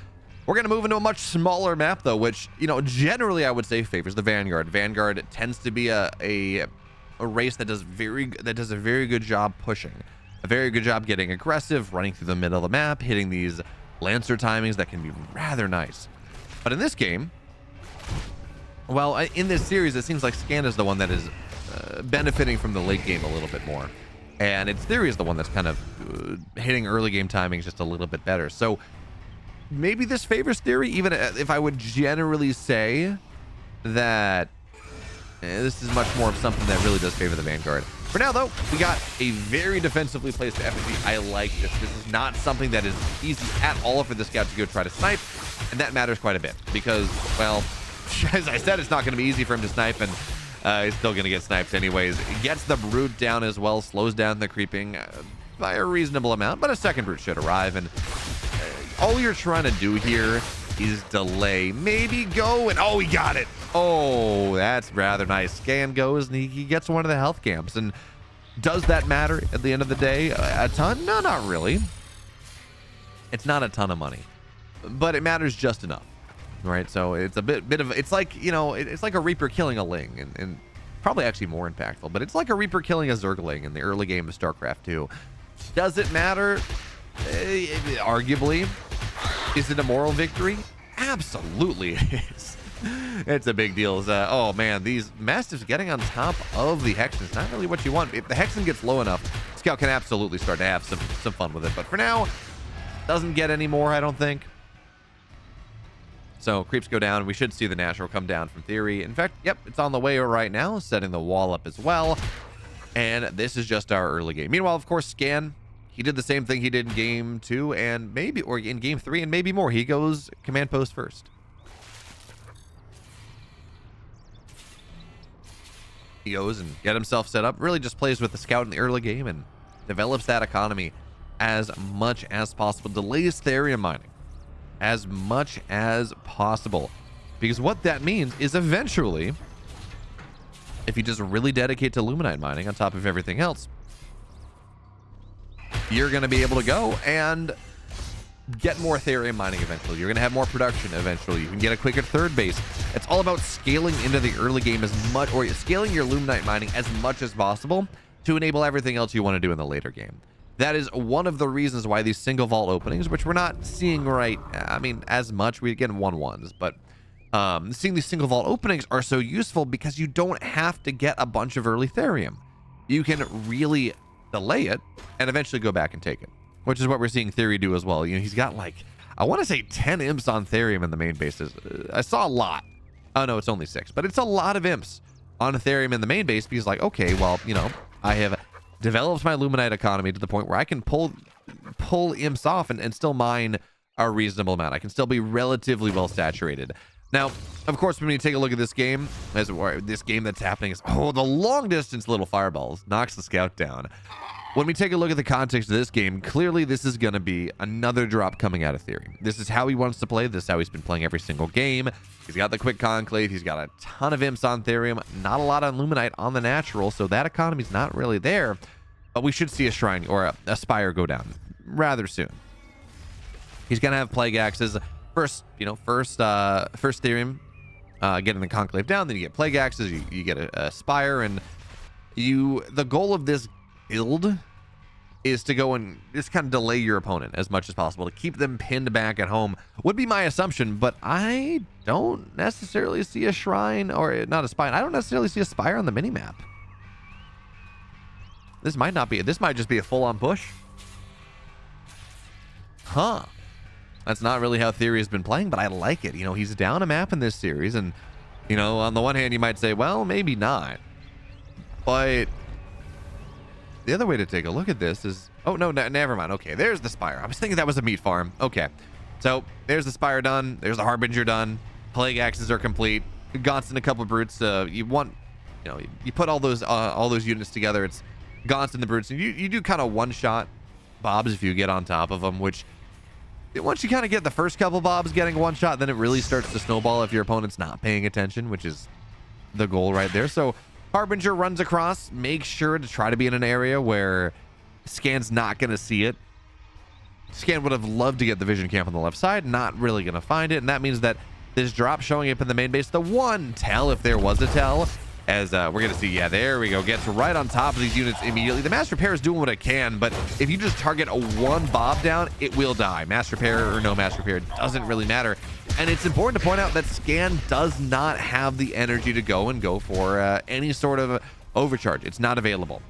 we're going to move into a much smaller map, though, which, you know, generally I would say favors the Vanguard. Vanguard tends to be a race that does a very good job pushing, a very good job getting aggressive, running through the middle of the map, hitting these Lancer timings that can be rather nice. But in this game, well, in this series, it seems like Scan is the one that is benefiting from the late game a little bit more. And its Theory is the one that's kind of hitting early game timings just a little bit better. So maybe this favors Theory, even if I would generally say that this is much more of something that really does favor the Vanguard. For now, though, we got a very defensively placed effigy. I like this. This is not something that is easy at all for the scout to go try to snipe. And that matters quite a bit because, well, as I said, it's not going to be easy for him to snipe, and he's still going to get sniped anyways. He gets the brute down as well, slows down the creeping by a reasonable amount, but a second brute should arrive, and all you're trying to do here is delay, maybe go, and oh, he got it. Oh, that's rather nice. Scan goes, and he gets one of the health camps, and does that matter at the end of the day? A ton? No, not really. It's not a ton of money, but it matters just enough. Right, so it's a bit of, it's like, you know, it's like a Reaper killing a Ling, and probably actually more impactful, but it's like a Reaper killing a Zergling in the early game of StarCraft 2. Does it matter? Arguably. Is it a moral victory? Absolutely it is. It's a big deal. Oh man, these Mastiffs getting on top of the Hexen is not really what you want. If the Hexen gets low enough, Scout can absolutely start to have some fun with it, but for now, doesn't get any more, I don't think. So creeps go down. We should see the natural come down from Theory. In fact, yep, it's on the way right now, setting the wall up as well. And this is just our early game. Meanwhile, of course, Scan, he did the same thing he did in game 2 and maybe, or in game 3 and maybe more. He goes command post first. He goes and get himself set up, really just plays with the scout in the early game and develops that economy as much as possible. Delays Therium mining as much as possible, because what that means is eventually, if you just really dedicate to Luminite mining on top of everything else, you're going to be able to go and get more Therium mining eventually. You're going to have more production eventually. You can get a quicker third base. It's all about scaling into the early game as much, or scaling your Luminite mining as much as possible to enable everything else you want to do in the later game. That is one of the reasons why these single vault openings, which we're not seeing right, I mean, as much, we get 1-1s, but seeing these single vault openings are so useful because you don't have to get a bunch of early Therium. You can really delay it and eventually go back and take it, which is what we're seeing Theory do as well. You know, he's got like, I want to say 10 imps on Therium in the main bases. I saw a lot. Oh no, it's only 6, but it's a lot of imps on Therium in the main base because, like, okay, well, you know, I have develops my Luminite economy to the point where I can pull imps off and still mine a reasonable amount. I can still be relatively well saturated. Now, of course, when you take a look at this game, this game that's happening is, oh, the long distance little fireballs knocks the scout down. When we take a look at the context of this game, clearly this is going to be another drop coming out of Theory. This is how he wants to play. This is how he's been playing every single game. He's got the quick conclave. He's got a ton of imps on Therium, not a lot on Luminite on the natural, so that economy's not really there. But we should see a shrine or a spire go down rather soon. He's going to have plague axes. First Therium, getting the conclave down, then you get plague axes, you get a spire, and the goal of this build is to go and just kind of delay your opponent as much as possible to keep them pinned back at home, would be my assumption, but I don't necessarily see a shrine, or not a spine. I don't necessarily see a spire on the minimap. This might just be a full-on push. Huh. That's not really how Theory has been playing, but I like it. You know, he's down a map in this series, and, you know, on the one hand, you might say, well, maybe not. But the other way to take a look at this is, oh, no, never mind. Okay, there's the spire. I was thinking that was a meat farm. Okay. So there's the spire done. There's the harbinger done. Plague axes are complete. Gaunts and a couple of brutes. You put all those units together. It's Gaunts and the Brutes, and you do kind of one-shot Bobs if you get on top of them, which once you kind of get the first couple Bobs getting one shot, then it really starts to snowball if your opponent's not paying attention, which is the goal right there. So Harbinger runs across, make sure to try to be in an area where Scan's not going to see it. Scan would have loved to get the vision camp on the left side, not really going to find it, and that means that this drop showing up in the main base, the one tell, if there was a tell, as we're going to see, yeah, there we go, gets right on top of these units immediately. The Mass Repair is doing what it can, but if you just target a one Bob down, it will die. Mass Repair or no Mass Repair, doesn't really matter. And it's important to point out that Scan does not have the energy to go for any sort of overcharge. It's not available.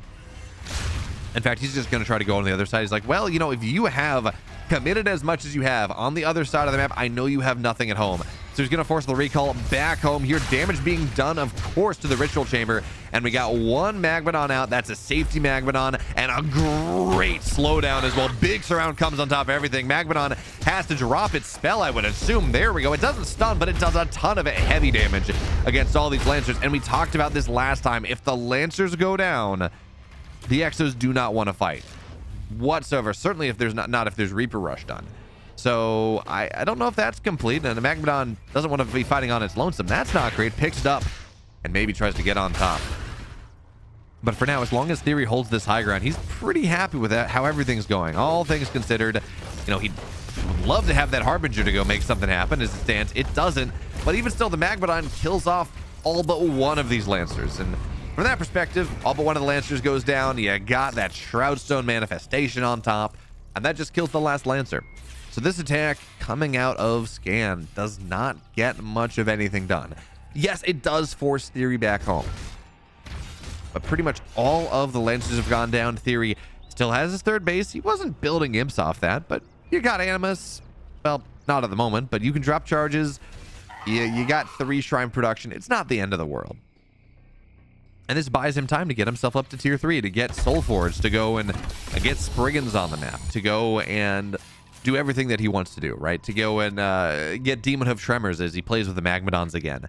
In fact, he's just going to try to go on the other side. He's like, well, you know, if you have committed as much as you have on the other side of the map, I know you have nothing at home. So he's going to force the recall back home here. Damage being done, of course, to the Ritual Chamber. And we got one Magmadon out. That's a safety Magmadon and a great slowdown as well. Big surround comes on top of everything. Magmadon has to drop its spell, I would assume. There we go. It doesn't stun, but it does a ton of heavy damage against all these Lancers. And we talked about this last time. If the Lancers go down, the Exos do not want to fight whatsoever. Certainly if there's not if there's Reaper Rush done. So I don't know if that's complete, and the Magmadon doesn't want to be fighting on its lonesome. That's not great. Picks it up and maybe tries to get on top. But for now, as long as TheoRy holds this high ground, he's pretty happy with that, how everything's going. All things considered, you know, he'd love to have that Harbinger to go make something happen as it stands. It doesn't, but even still, the Magmadon kills off all but one of these Lancers. And from that perspective, all but one of the Lancers goes down. You got that Shroudstone manifestation on top, and that just kills the last Lancer. So this attack coming out of Scan does not get much of anything done. Yes, it does force TheoRy back home, but pretty much all of the Lancers have gone down. TheoRy still has his third base. He wasn't building imps off that, but you got Animus. Well, not at the moment, but you can drop charges. You got 3 shrine production. It's not the end of the world. And this buys him time to get himself up to tier 3, to get Soulforge, to go and get Spriggans on the map, to go and do everything that he wants to do, right? To go and get Demon Hoof Tremors as he plays with the Magmadons again.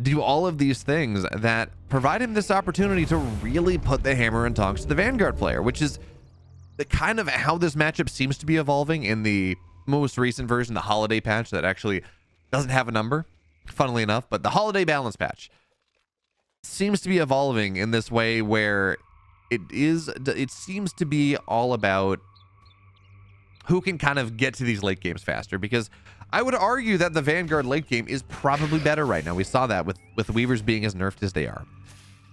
Do all of these things that provide him this opportunity to really put the hammer and tongs to the Vanguard player, which is the kind of how this matchup seems to be evolving in the most recent version, the holiday patch that actually doesn't have a number, funnily enough, but the holiday balance patch seems to be evolving in this way where it seems to be all about who can kind of get to these late games faster, because I would argue that the Vanguard late game is probably better right now. We saw that with Weavers being as nerfed as they are.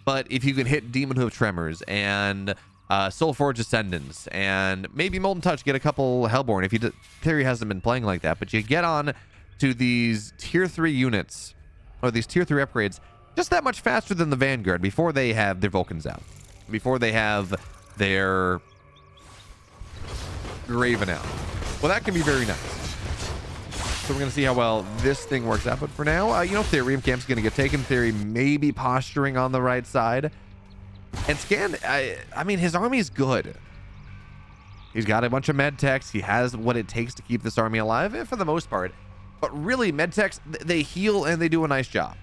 But if you can hit Demon Hoof Tremors and Soulforge Ascendants and maybe Molten Touch, get a couple Hellborn, if TheoRy hasn't been playing like that, but you get on to these tier 3 units or these tier 3 upgrades just that much faster than the Vanguard before they have their Vulcans out, before they have their Graven out. Well, that can be very nice. So we're going to see how well this thing works out. But for now, you know, Therium Camp's going to get taken. TheoRy maybe posturing on the right side. And Scan, I mean, his army is good. He's got a bunch of med techs. He has what it takes to keep this army alive, for the most part. But really, med techs, they heal and they do a nice job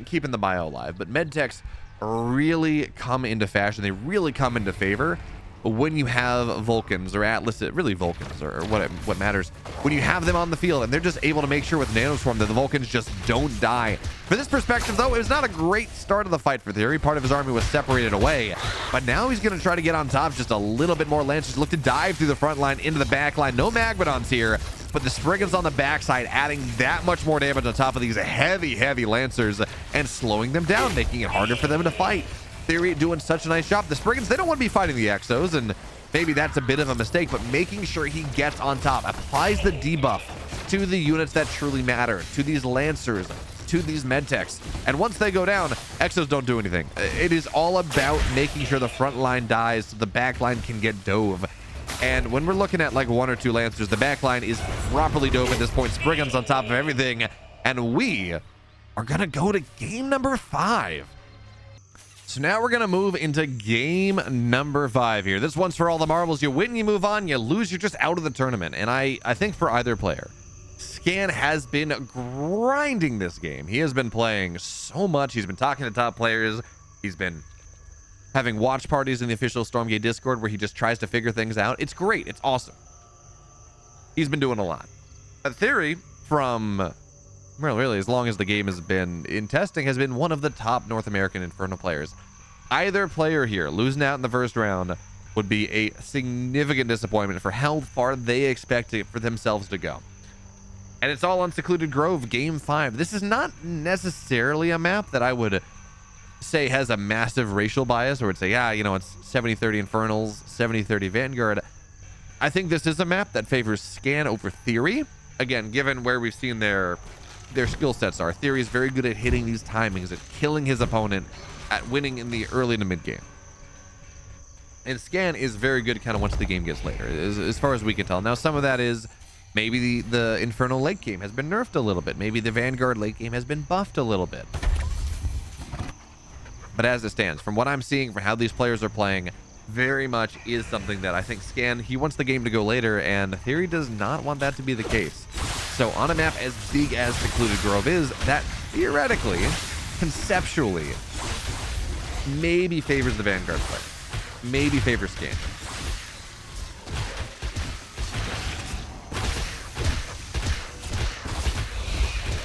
keeping the bio alive. But med techs really come into fashion. They really come into favor when you have Vulcans or Atlas, really Vulcans or what matters, when you have them on the field and they're just able to make sure with Nanoswarm that the Vulcans just don't die. For this perspective, though, it was not a great start of the fight for TheoRy. Part of his army was separated away, but now he's going to try to get on top. Just a little bit more Lancers look to dive through the front line into the back line. No Magmadons here, but the Spriggans on the backside adding that much more damage on top of these heavy Lancers and slowing them down, making it harder for them to fight. TheoRy doing such a nice job. The Spriggans, they don't want to be fighting the Exos, and maybe that's a bit of a mistake, but making sure he gets on top, applies the debuff to the units that truly matter, to these Lancers, to these Medtechs. And once they go down, Exos don't do anything. It is all about making sure the front line dies so the back line can get dove. And when we're looking at like 1 or 2 Lancers, the back line is properly dove at this point. Spriggans on top of everything, and we are going to go to game number 5. So now we're going to move into game number 5 here. This one's for all the marbles. You win, you move on. You lose, you're just out of the tournament. And I think for either player, Scan has been grinding this game. He has been playing so much. He's been talking to top players. He's been having watch parties in the official Stormgate Discord where he just tries to figure things out. It's great. It's awesome. He's been doing a lot. But TheoRy, from really as long as the game has been in testing, has been one of the top North American Infernal players. Either player here losing out in the first round would be a significant disappointment for how far they expect it for themselves to go. And it's all on Secluded Grove, Game 5. This is not necessarily a map that I would say has a massive racial bias, or would say, yeah, you know, it's 70-30 Infernals, 70-30 Vanguard. I think this is a map that favors Scan over TheoRy. Again, given where we've seen their skill sets are. TheoRy is very good at hitting these timings, at killing his opponent, at winning in the early to mid game. And Scan is very good kind of once the game gets later, as far as we can tell. Now, some of that is maybe the Infernal late game has been nerfed a little bit. Maybe the Vanguard late game has been buffed a little bit. But as it stands, from what I'm seeing, from how these players are playing, very much is something that I think Scan, he wants the game to go later, and TheoRy does not want that to be the case. So on a map as big as Secluded Grove is, that theoretically, conceptually, maybe favors the Vanguard player. Maybe favors Scan.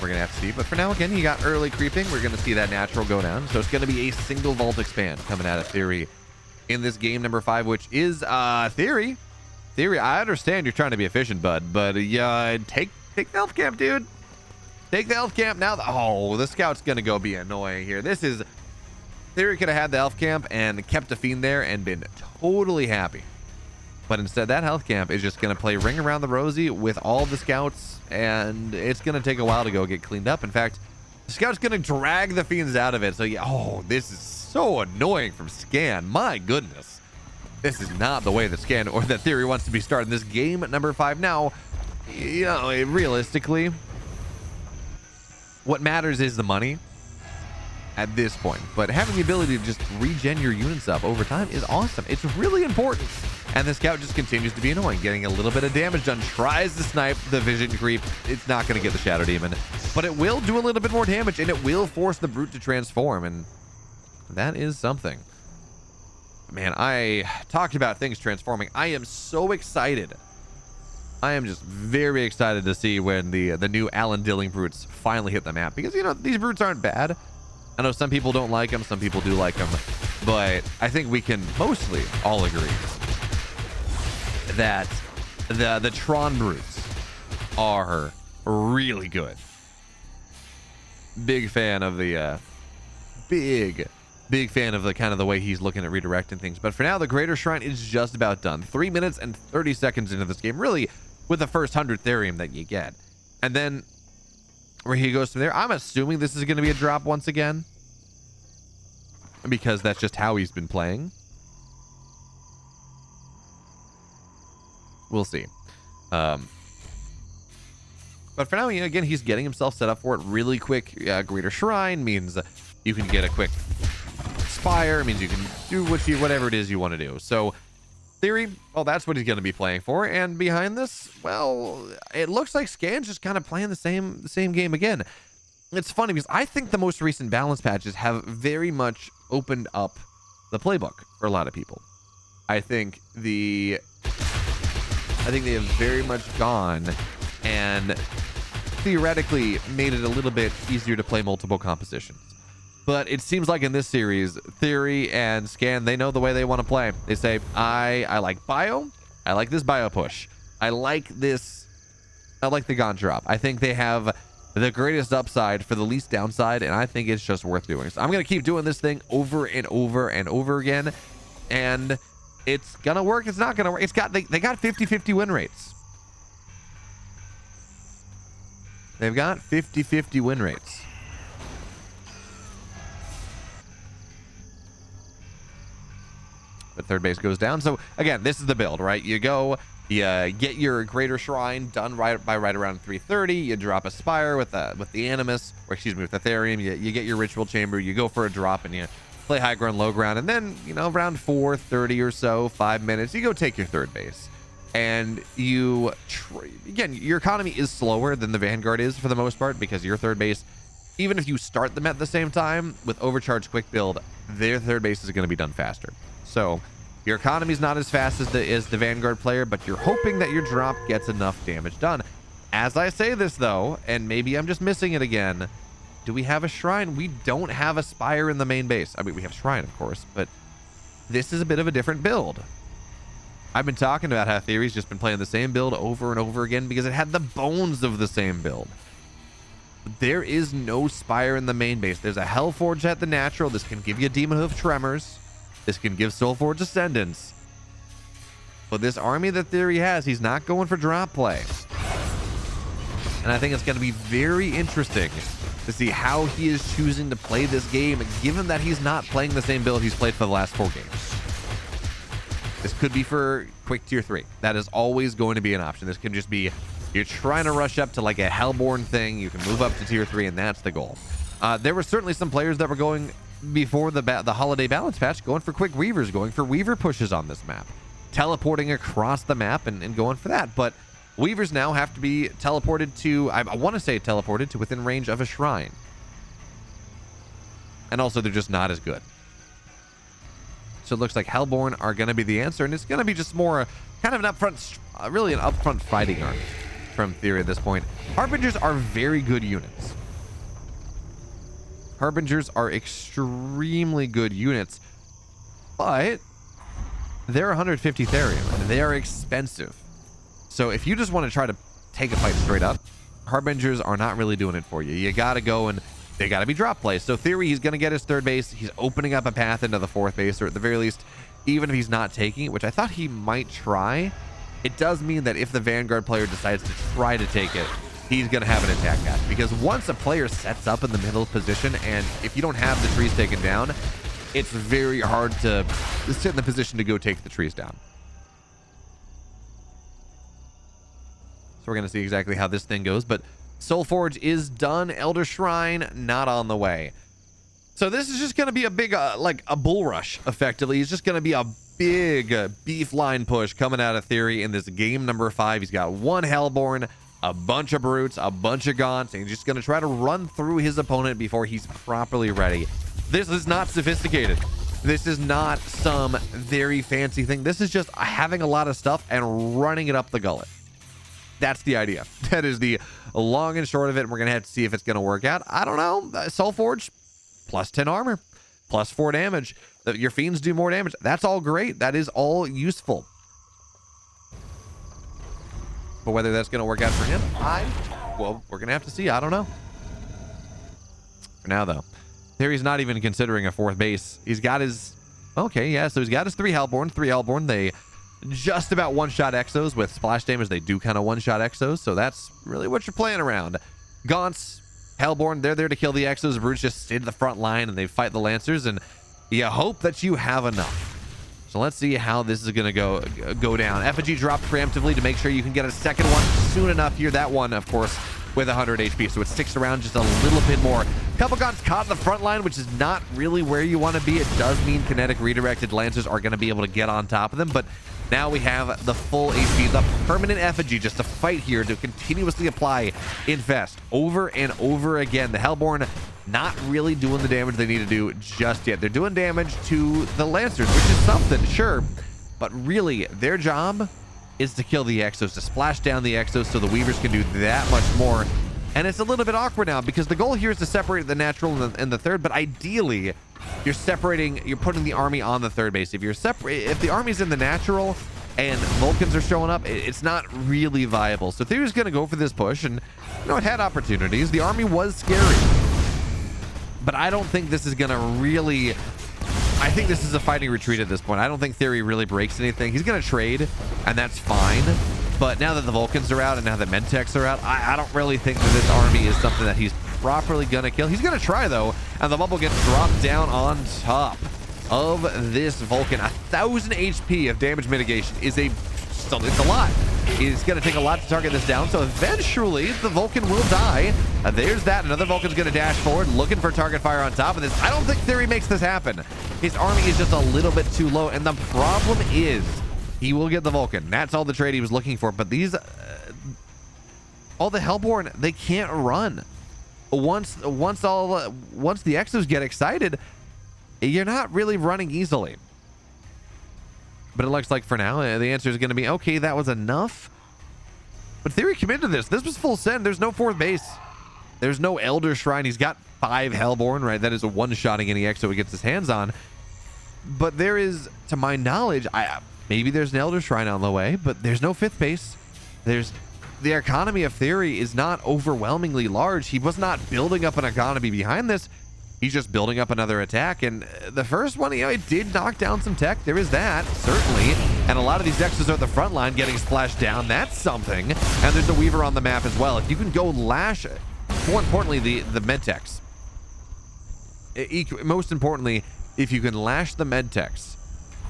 We're going to have to see. But for now, again, you got early creeping. We're going to see that natural go down. So it's going to be a single vault expand coming out of TheoRy in this game number 5, which is TheoRy. TheoRy, I understand you're trying to be efficient, bud, but yeah, take the health camp, dude. Take the health camp now. Oh, the scout's going to go be annoying here. This is... TheoRy could have had the health camp and kept a fiend there and been totally happy. But instead, that health camp is just going to play ring around the rosy with all the scouts, and it's going to take a while to go get cleaned up. In fact, the scout's going to drag the fiends out of it. So, yeah, oh, this is so annoying from Scan. My goodness. This is not the way that Scan or that TheoRy wants to be starting this game at number 5. Now, you know, realistically, what matters is the money at this point, but having the ability to just regen your units up over time is awesome. It's really important. And the scout just continues to be annoying, getting a little bit of damage done, tries to snipe the vision creep. It's not going to get the Shadow Demon, but it will do a little bit more damage, and it will force the brute to transform, and that is something. Man, I talked about things transforming. I am so excited. I am just very excited to see when the new Alan Dilling brutes finally hit the map, because, you know, these brutes aren't bad. I know some people don't like them, some people do like them, but I think we can mostly all agree that the Tron brutes are really good. Big fan of the big fan of the kind of the way he's looking at redirecting things. But for now, the Greater Shrine is just about done. 3 minutes and 30 seconds into this game, really, with the first 100 Therium that you get. And then where he goes from there, I'm assuming this is going to be a drop once again, because that's just how he's been playing. We'll see. But for now, you know, again, he's getting himself set up for it really quick. Greater Shrine means you can get a quick Spire, means you can do whatever it is you want to do. So TheoRy, well, that's what he's going to be playing for. And behind this, well, it looks like Scan's just kind of playing the same game again. It's funny because I think the most recent balance patches have very much opened up the playbook for a lot of people. I think they have very much gone and theoretically made it a little bit easier to play multiple compositions. But it seems like in this series, TheoRy and Scan, they know the way they want to play. They say, I like bio. I like this bio push. I like the Gaunt drop. I think they have the greatest upside for the least downside, and I think it's just worth doing. So I'm going to keep doing this thing over and over and over again, and it's going to work. It's not going to work. They got 50-50 win rates. They've got 50-50 win rates. But third base goes down. So again, this is the build, right? You go, you get your Greater Shrine done right around 3:30. You drop a Spire with the Animus, or excuse me, with the Therium. You get your Ritual Chamber. You go for a drop, and you play high ground, low ground, and then, you know, around 4:30 or so, 5 minutes, you go take your third base. And you again, your economy is slower than the Vanguard is for the most part, because your third base even if you start them at the same time with overcharged quick build, their third base is going to be done faster. So your economy's not as fast as the Vanguard player, but you're hoping that your drop gets enough damage done. As I say this though, and maybe I'm just missing it again, do we have a shrine? We don't have a spire in the main base. I mean, we have shrine, of course, but this is a bit of a different build. I've been talking about how TheoRy's just been playing the same build over and over again because it had the bones of the same build. There is no spire in the main base. There's a Hellforge at the natural. This can give you Demon Hoof Tremors. This can give Soulforge Ascendance. But this army that TheoRy has, he's not going for drop play. And I think it's going to be very interesting to see how he is choosing to play this game, given that he's not playing the same build he's played for the last 4 games. This could be for quick tier 3. That is always going to be an option. This can just be, you're trying to rush up to like a Hellborn thing. You can move up to tier 3, and that's the goal. There were certainly some players that were going before the holiday balance patch, going for quick Weavers, going for Weaver pushes on this map, teleporting across the map and going for that. But Weavers now have to be teleported to, I want to say teleported to within range of a shrine. And also they're just not as good. So it looks like Hellborn are going to be the answer, and it's going to be just more kind of an upfront, really an upfront fighting army from TheoRy at this point. Harbingers are very good units. Harbingers are extremely good units, but they're 150 Therium, and they are expensive. So if you just want to try to take a fight straight up, Harbingers are not really doing it for you. You got to go and they got to be drop plays. So TheoRy, he's going to get his third base. He's opening up a path into the fourth base, or at the very least, even if he's not taking it, which I thought he might try, it does mean that if the Vanguard player decides to try to take it, he's going to have an attack path. Because once a player sets up in the middle position, and if you don't have the trees taken down, it's very hard to sit in the position to go take the trees down. So we're going to see exactly how this thing goes, but Soulforge is done. Elder Shrine, not on the way. So this is just going to be a big, like a bull rush, effectively. It's just going to be a big beef line push coming out of TheoRy in this game number 5. He's got 1 Hellborn, a bunch of Brutes, a bunch of Gaunts, and he's just going to try to run through his opponent before he's properly ready. This is not sophisticated. This is not some very fancy thing. This is just having a lot of stuff and running it up the gullet. That's the idea. That is the long and short of it. And we're going to have to see if it's going to work out. I don't know. Soulforge, plus 10 armor, plus 4 damage. Your Fiends do more damage. That's all great. That is all useful. But whether that's going to work out for him, well, we're going to have to see. I don't know. For now, though, TheoRy's not even considering a 4th base. He's got his... Okay, yeah, so he's got his 3 Hellborn. 3 Hellborn, they just about one-shot Exos. With splash damage, they do kind of one-shot Exos, so that's really what you're playing around. Gaunts, Hellborn, they're there to kill the Exos. Brutes just stay to the front line and they fight the Lancers, and you hope that you have enough. So let's see how this is going to go down. Effigy dropped preemptively to make sure you can get a second one soon enough here. That one, of course, with 100 HP, so it sticks around just a little bit more. Couple Gaunts caught in the front line, which is not really where you want to be. It does mean kinetic redirected Lancers are going to be able to get on top of them, but now we have the full HP, the permanent Effigy, just to fight here, to continuously apply Infest over and over again. The Hellborn not really doing the damage they need to do just yet. They're doing damage to the Lancers, which is something, sure, but really their job is to kill the Exos, to splash down the Exos so the Weavers can do that much more. And it's a little bit awkward now because the goal here is to separate the natural and the third, but ideally you're putting the army on the third base. If the army's in the natural and Vulcans are showing up, it's not really viable. So TheoRy's going to go for this push, and it had opportunities. The army was scary, but I don't think this is going to really... I think this is a fighting retreat at this point. I don't think TheoRy really breaks anything. He's going to trade, and that's fine. But now that the Vulcans are out and now that Medtechs are out, I don't really think that this army is something that he's properly going to kill. He's going to try, though, and the bubble gets dropped down on top of this Vulcan. 1,000 HP of damage mitigation is it's a lot. It's going to take a lot to target this down, so eventually the Vulcan will die. There's that. Another Vulcan's going to dash forward, looking for target fire on top of this. I don't think TheoRy makes this happen. His army is just a little bit too low, and the problem is he will get the Vulcan. That's all the trade he was looking for, but these... all the Hellborn, they can't run. once the exos get excited, you're not really running easily. But it looks like for now, the answer is going to be, okay, that was enough. But TheoRy committed to this. This was full send. There's no fourth base. There's no Elder Shrine. He's got 5 Hellborn, right? That is a one-shotting any exo he gets his hands on. But there is, to my knowledge, maybe there's an Elder Shrine on the way, but there's no 5th base. The economy of TheoRy is not overwhelmingly large. He was not building up an economy behind this. He's just building up another attack. And the first one, it did knock down some tech. There is that, certainly. And a lot of these exos are at the front line getting splashed down. That's something. And there's a Weaver on the map as well. If you can go lash, more importantly, the medtechs. Most importantly, if you can lash the medtechs,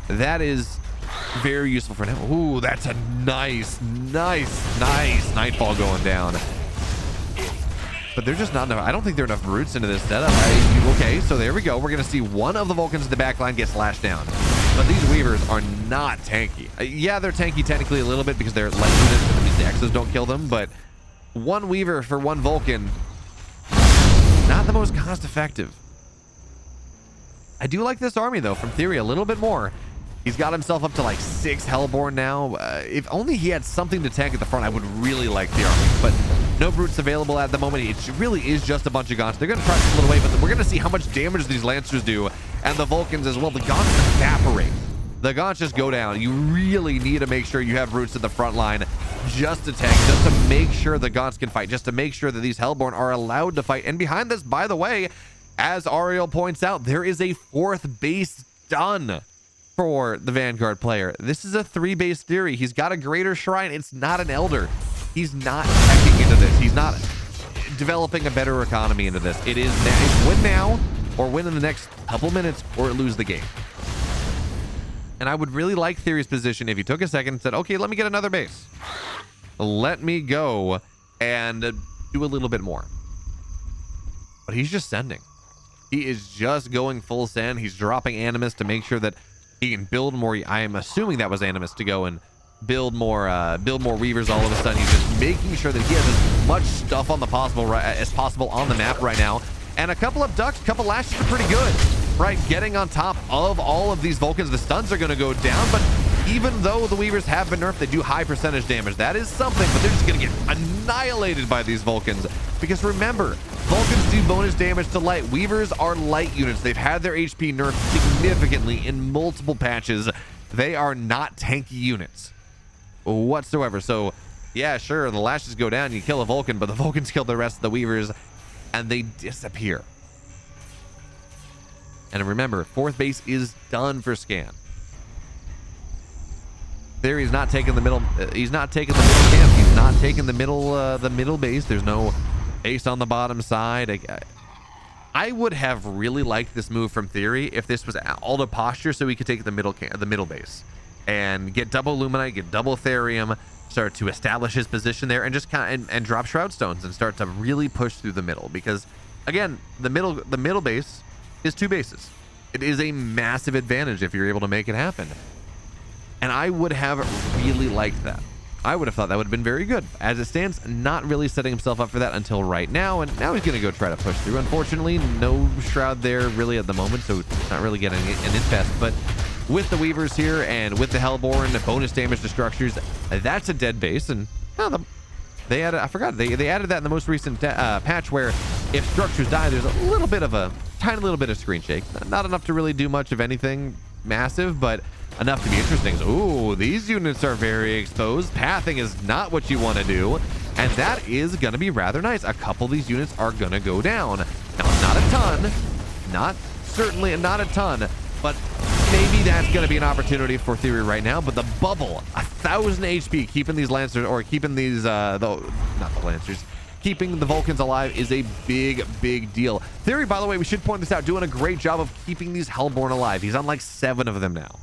that is very useful for now. Ooh, that's a nice Nightfall going down. But they're just not enough. I don't think there are enough roots into this setup. Okay, so there we go. We're going to see one of the Vulcans in the back line get slashed down. But these Weavers are not tanky. Yeah, they're tanky technically a little bit because they're light units, but that means the Exos don't kill them. But one Weaver for one Vulcan, not the most cost effective. I do like this army, though, from TheoRy a little bit more. He's got himself up to like 6 Hellborn now. If only he had something to tank at the front, I would really like the army. But no brutes available at the moment. It really is just a bunch of Gaunts. They're going to try to split away, but we're going to see how much damage these Lancers do. And the Vulcans as well. The Gaunts evaporate. The Gaunts just go down. You really need to make sure you have brutes at the front line just to tank, just to make sure the Gaunts can fight, just to make sure that these Hellborn are allowed to fight. And behind this, by the way, as Aureil points out, there is a 4th base done for the Vanguard player. This is a 3-base TheoRy. He's got a Greater Shrine. It's not an Elder. He's not hacking into this. He's not developing a better economy into this. It is win now or win in the next couple minutes or lose the game. And I would really like TheoRy's position if he took a second and said, okay, let me get another base. Let me go and do a little bit more. But he's just sending. He is just going full send. He's dropping Animus to make sure that he can build more. I am assuming that was Animus to go and build more Weavers all of a sudden. He's just making sure that he has as much stuff on the as possible on the map right now. And a couple of ducks, a couple lashes are pretty good, right? Getting on top of all of these Vulcans. The stuns are going to go down, but even though the Weavers have been nerfed, they do high percentage damage. That is something, but they're just going to get annihilated by these Vulcans. Because remember, Vulcans do bonus damage to light. Weavers are light units. They've had their HP nerfed significantly in multiple patches. They are not tanky units whatsoever. So, yeah, sure, the lashes go down, you kill a Vulcan, but the Vulcans kill the rest of the Weavers, and they disappear. And remember, 4th base is done for Scan. TheoRy's not taking the middle. He's not taking the middle camp. He's not taking the middle base. There's no base on the bottom side. I would have really liked this move from TheoRy if this was all the posture, so we could take the middle base and get double Luminite, get double Therium, start to establish his position there, and just and drop Shroud Stones and start to really push through the middle. Because again, the middle base is 2 bases. It is a massive advantage if you're able to make it happen. And I would have really liked that. I would have thought that would have been very good. As it stands, not really setting himself up for that until right now, and now he's going to go try to push through. Unfortunately, no Shroud there really at the moment, so not really getting an infest. But with the Weavers here and with the Hellborn, bonus damage to structures, that's a dead base. And they added, I forgot, they added that in the most recent patch where if structures die, there's a little bit of a tiny little bit of screen shake. Not enough to really do much of anything massive, but enough to be interesting. Ooh, these units are very exposed. Pathing is not what you want to do, and that is going to be rather nice. A couple of these units are going to go down. Now, not a ton, certainly not a ton, but maybe that's going to be an opportunity for TheoRy right now. But the bubble, 1,000 HP, keeping these Lancers, or keeping these, not the Lancers, keeping the Vulcans alive is a big deal. TheoRy, by the way, we should point this out, doing a great job of keeping these Hellborn alive. He's on like 7 of them now.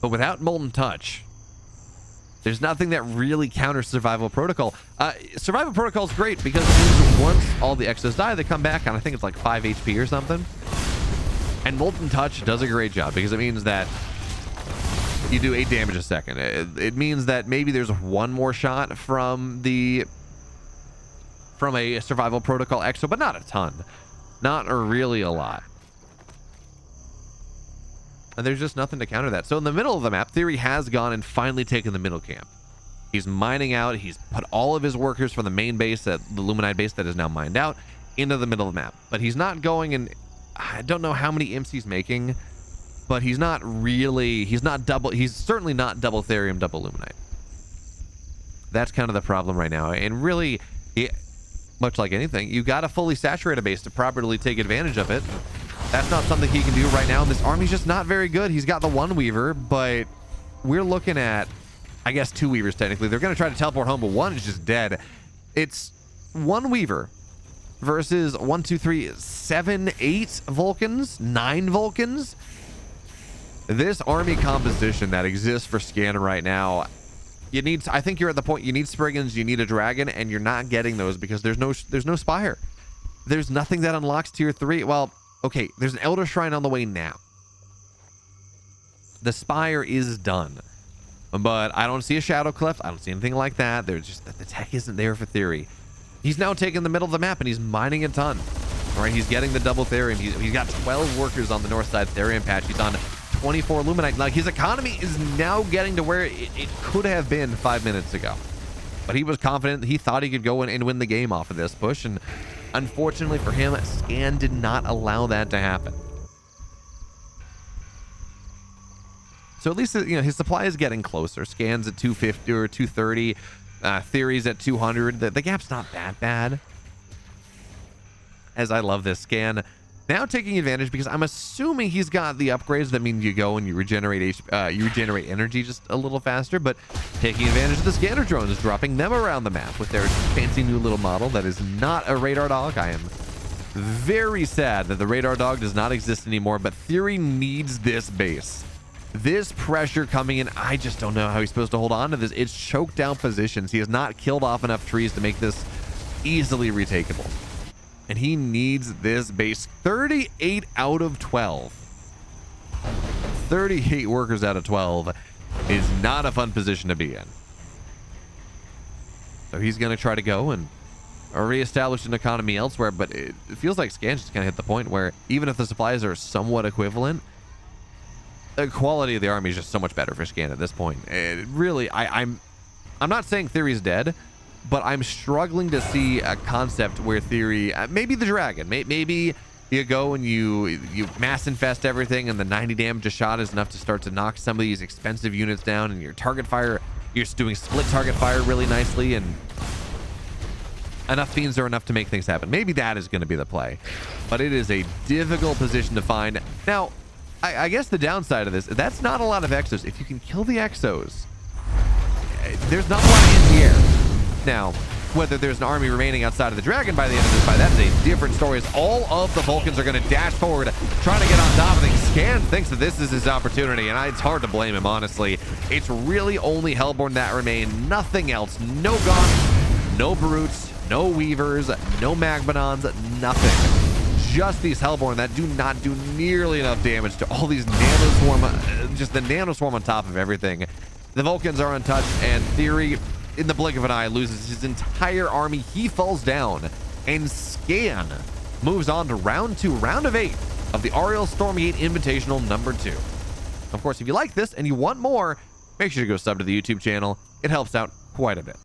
But without Molten Touch, there's nothing that really counters Survival Protocol. Survival Protocol is great because it means once all the Exos die, they come back, and I think it's like 5 HP or something. And Molten Touch does a great job because it means that you do 8 damage a second. It means that maybe there's one more shot from the from a survival protocol exo, but not a ton. Not really a lot. And there's just nothing to counter that. So in the middle of the map, TheoRy has gone and finally taken the middle camp. He's mining out. He's put all of his workers from the main base, the Luminite base that is now mined out, into the middle of the map. But he's not going, and I don't know how many imps he's making, but he's not really, he's certainly not double Therium, double Luminite. That's kind of the problem right now. And really, much like anything, you got to fully saturate a base to properly take advantage of it. That's not something he can do right now. This army's just not very good. He's got the one Weaver, but we're looking at, I guess, 2 Weavers technically. They're going to try to teleport home, but one is just dead. It's 1 Weaver versus 1, 2, 3, 7, 8 Vulcans, 9 Vulcans. This army composition that exists for Scan right now, I think you're at the point you need Spriggans, you need a Dragon, and you're not getting those because there's no Spire. There's nothing that unlocks tier 3. Well, okay, there's an Elder Shrine on the way now. The Spire is done, but I don't see a Shadow Cleft. I don't see anything like that. There's just that the tech isn't there for TheoRy. He's now taking the middle of the map and he's mining a ton. All right, he's getting the double Therium. He's got 12 workers on the north side Therium patch. He's on 24 Luminite. Like, his economy is now getting to where it could have been 5 minutes ago. But he was confident. He thought he could go in and win the game off of this push. And unfortunately for him, Scan did not allow that to happen. So at least, you know, his supply is getting closer. Scan's at 250 or 230. TheoRy's at 200. The gap's not that bad. As I love this Scan. Now taking advantage because I'm assuming he's got the upgrades that mean you go and you regenerate energy just a little faster, but taking advantage of the scanner drones, dropping them around the map with their fancy new little model that is not a radar dog. I am very sad that the radar dog does not exist anymore, but TheoRy needs this base. This pressure coming in, I just don't know how he's supposed to hold on to this. It's choked down positions. He has not killed off enough trees to make this easily retakeable. And he needs this base. 38 out of 12. 38 workers out of 12 is not a fun position to be in. So he's going to try to go and reestablish an economy elsewhere, but it feels like Scan's just kind of hit the point where even if the supplies are somewhat equivalent, the quality of the army is just so much better for Scan at this point. It really, I'm not saying TheoRy's dead, but I'm struggling to see a concept where TheoRy, maybe the Dragon, maybe you go and you mass infest everything and the 90 damage a shot is enough to start to knock some of these expensive units down, and your target fire, you're doing split target fire really nicely, and enough fiends are enough to make things happen. Maybe that is going to be the play, but it is a difficult position to find. Now, I guess the downside of this, that's not a lot of exos. If you can kill the exos, there's not a lot in the air. Now, whether there's an army remaining outside of the Dragon by the end of this fight, that's a different story, as all of the Vulcans are going to dash forward, trying to get on top of things. Scan thinks that this is his opportunity, and it's hard to blame him, honestly. It's really only Hellborn that remain, nothing else. No Gaunts, no Brutes, no Weavers, no Magmadons, nothing. Just these Hellborn that do not do nearly enough damage to all these Nanoswarm, just the Nanoswarm on top of everything. The Vulcans are untouched, and TheoRy, in the blink of an eye, loses his entire army. He falls down, and Scan moves on to round 2, round of 8 of the Aureil Stormgate Invitational number 2. Of course, if you like this and you want more, make sure to go sub to the YouTube channel. It helps out quite a bit.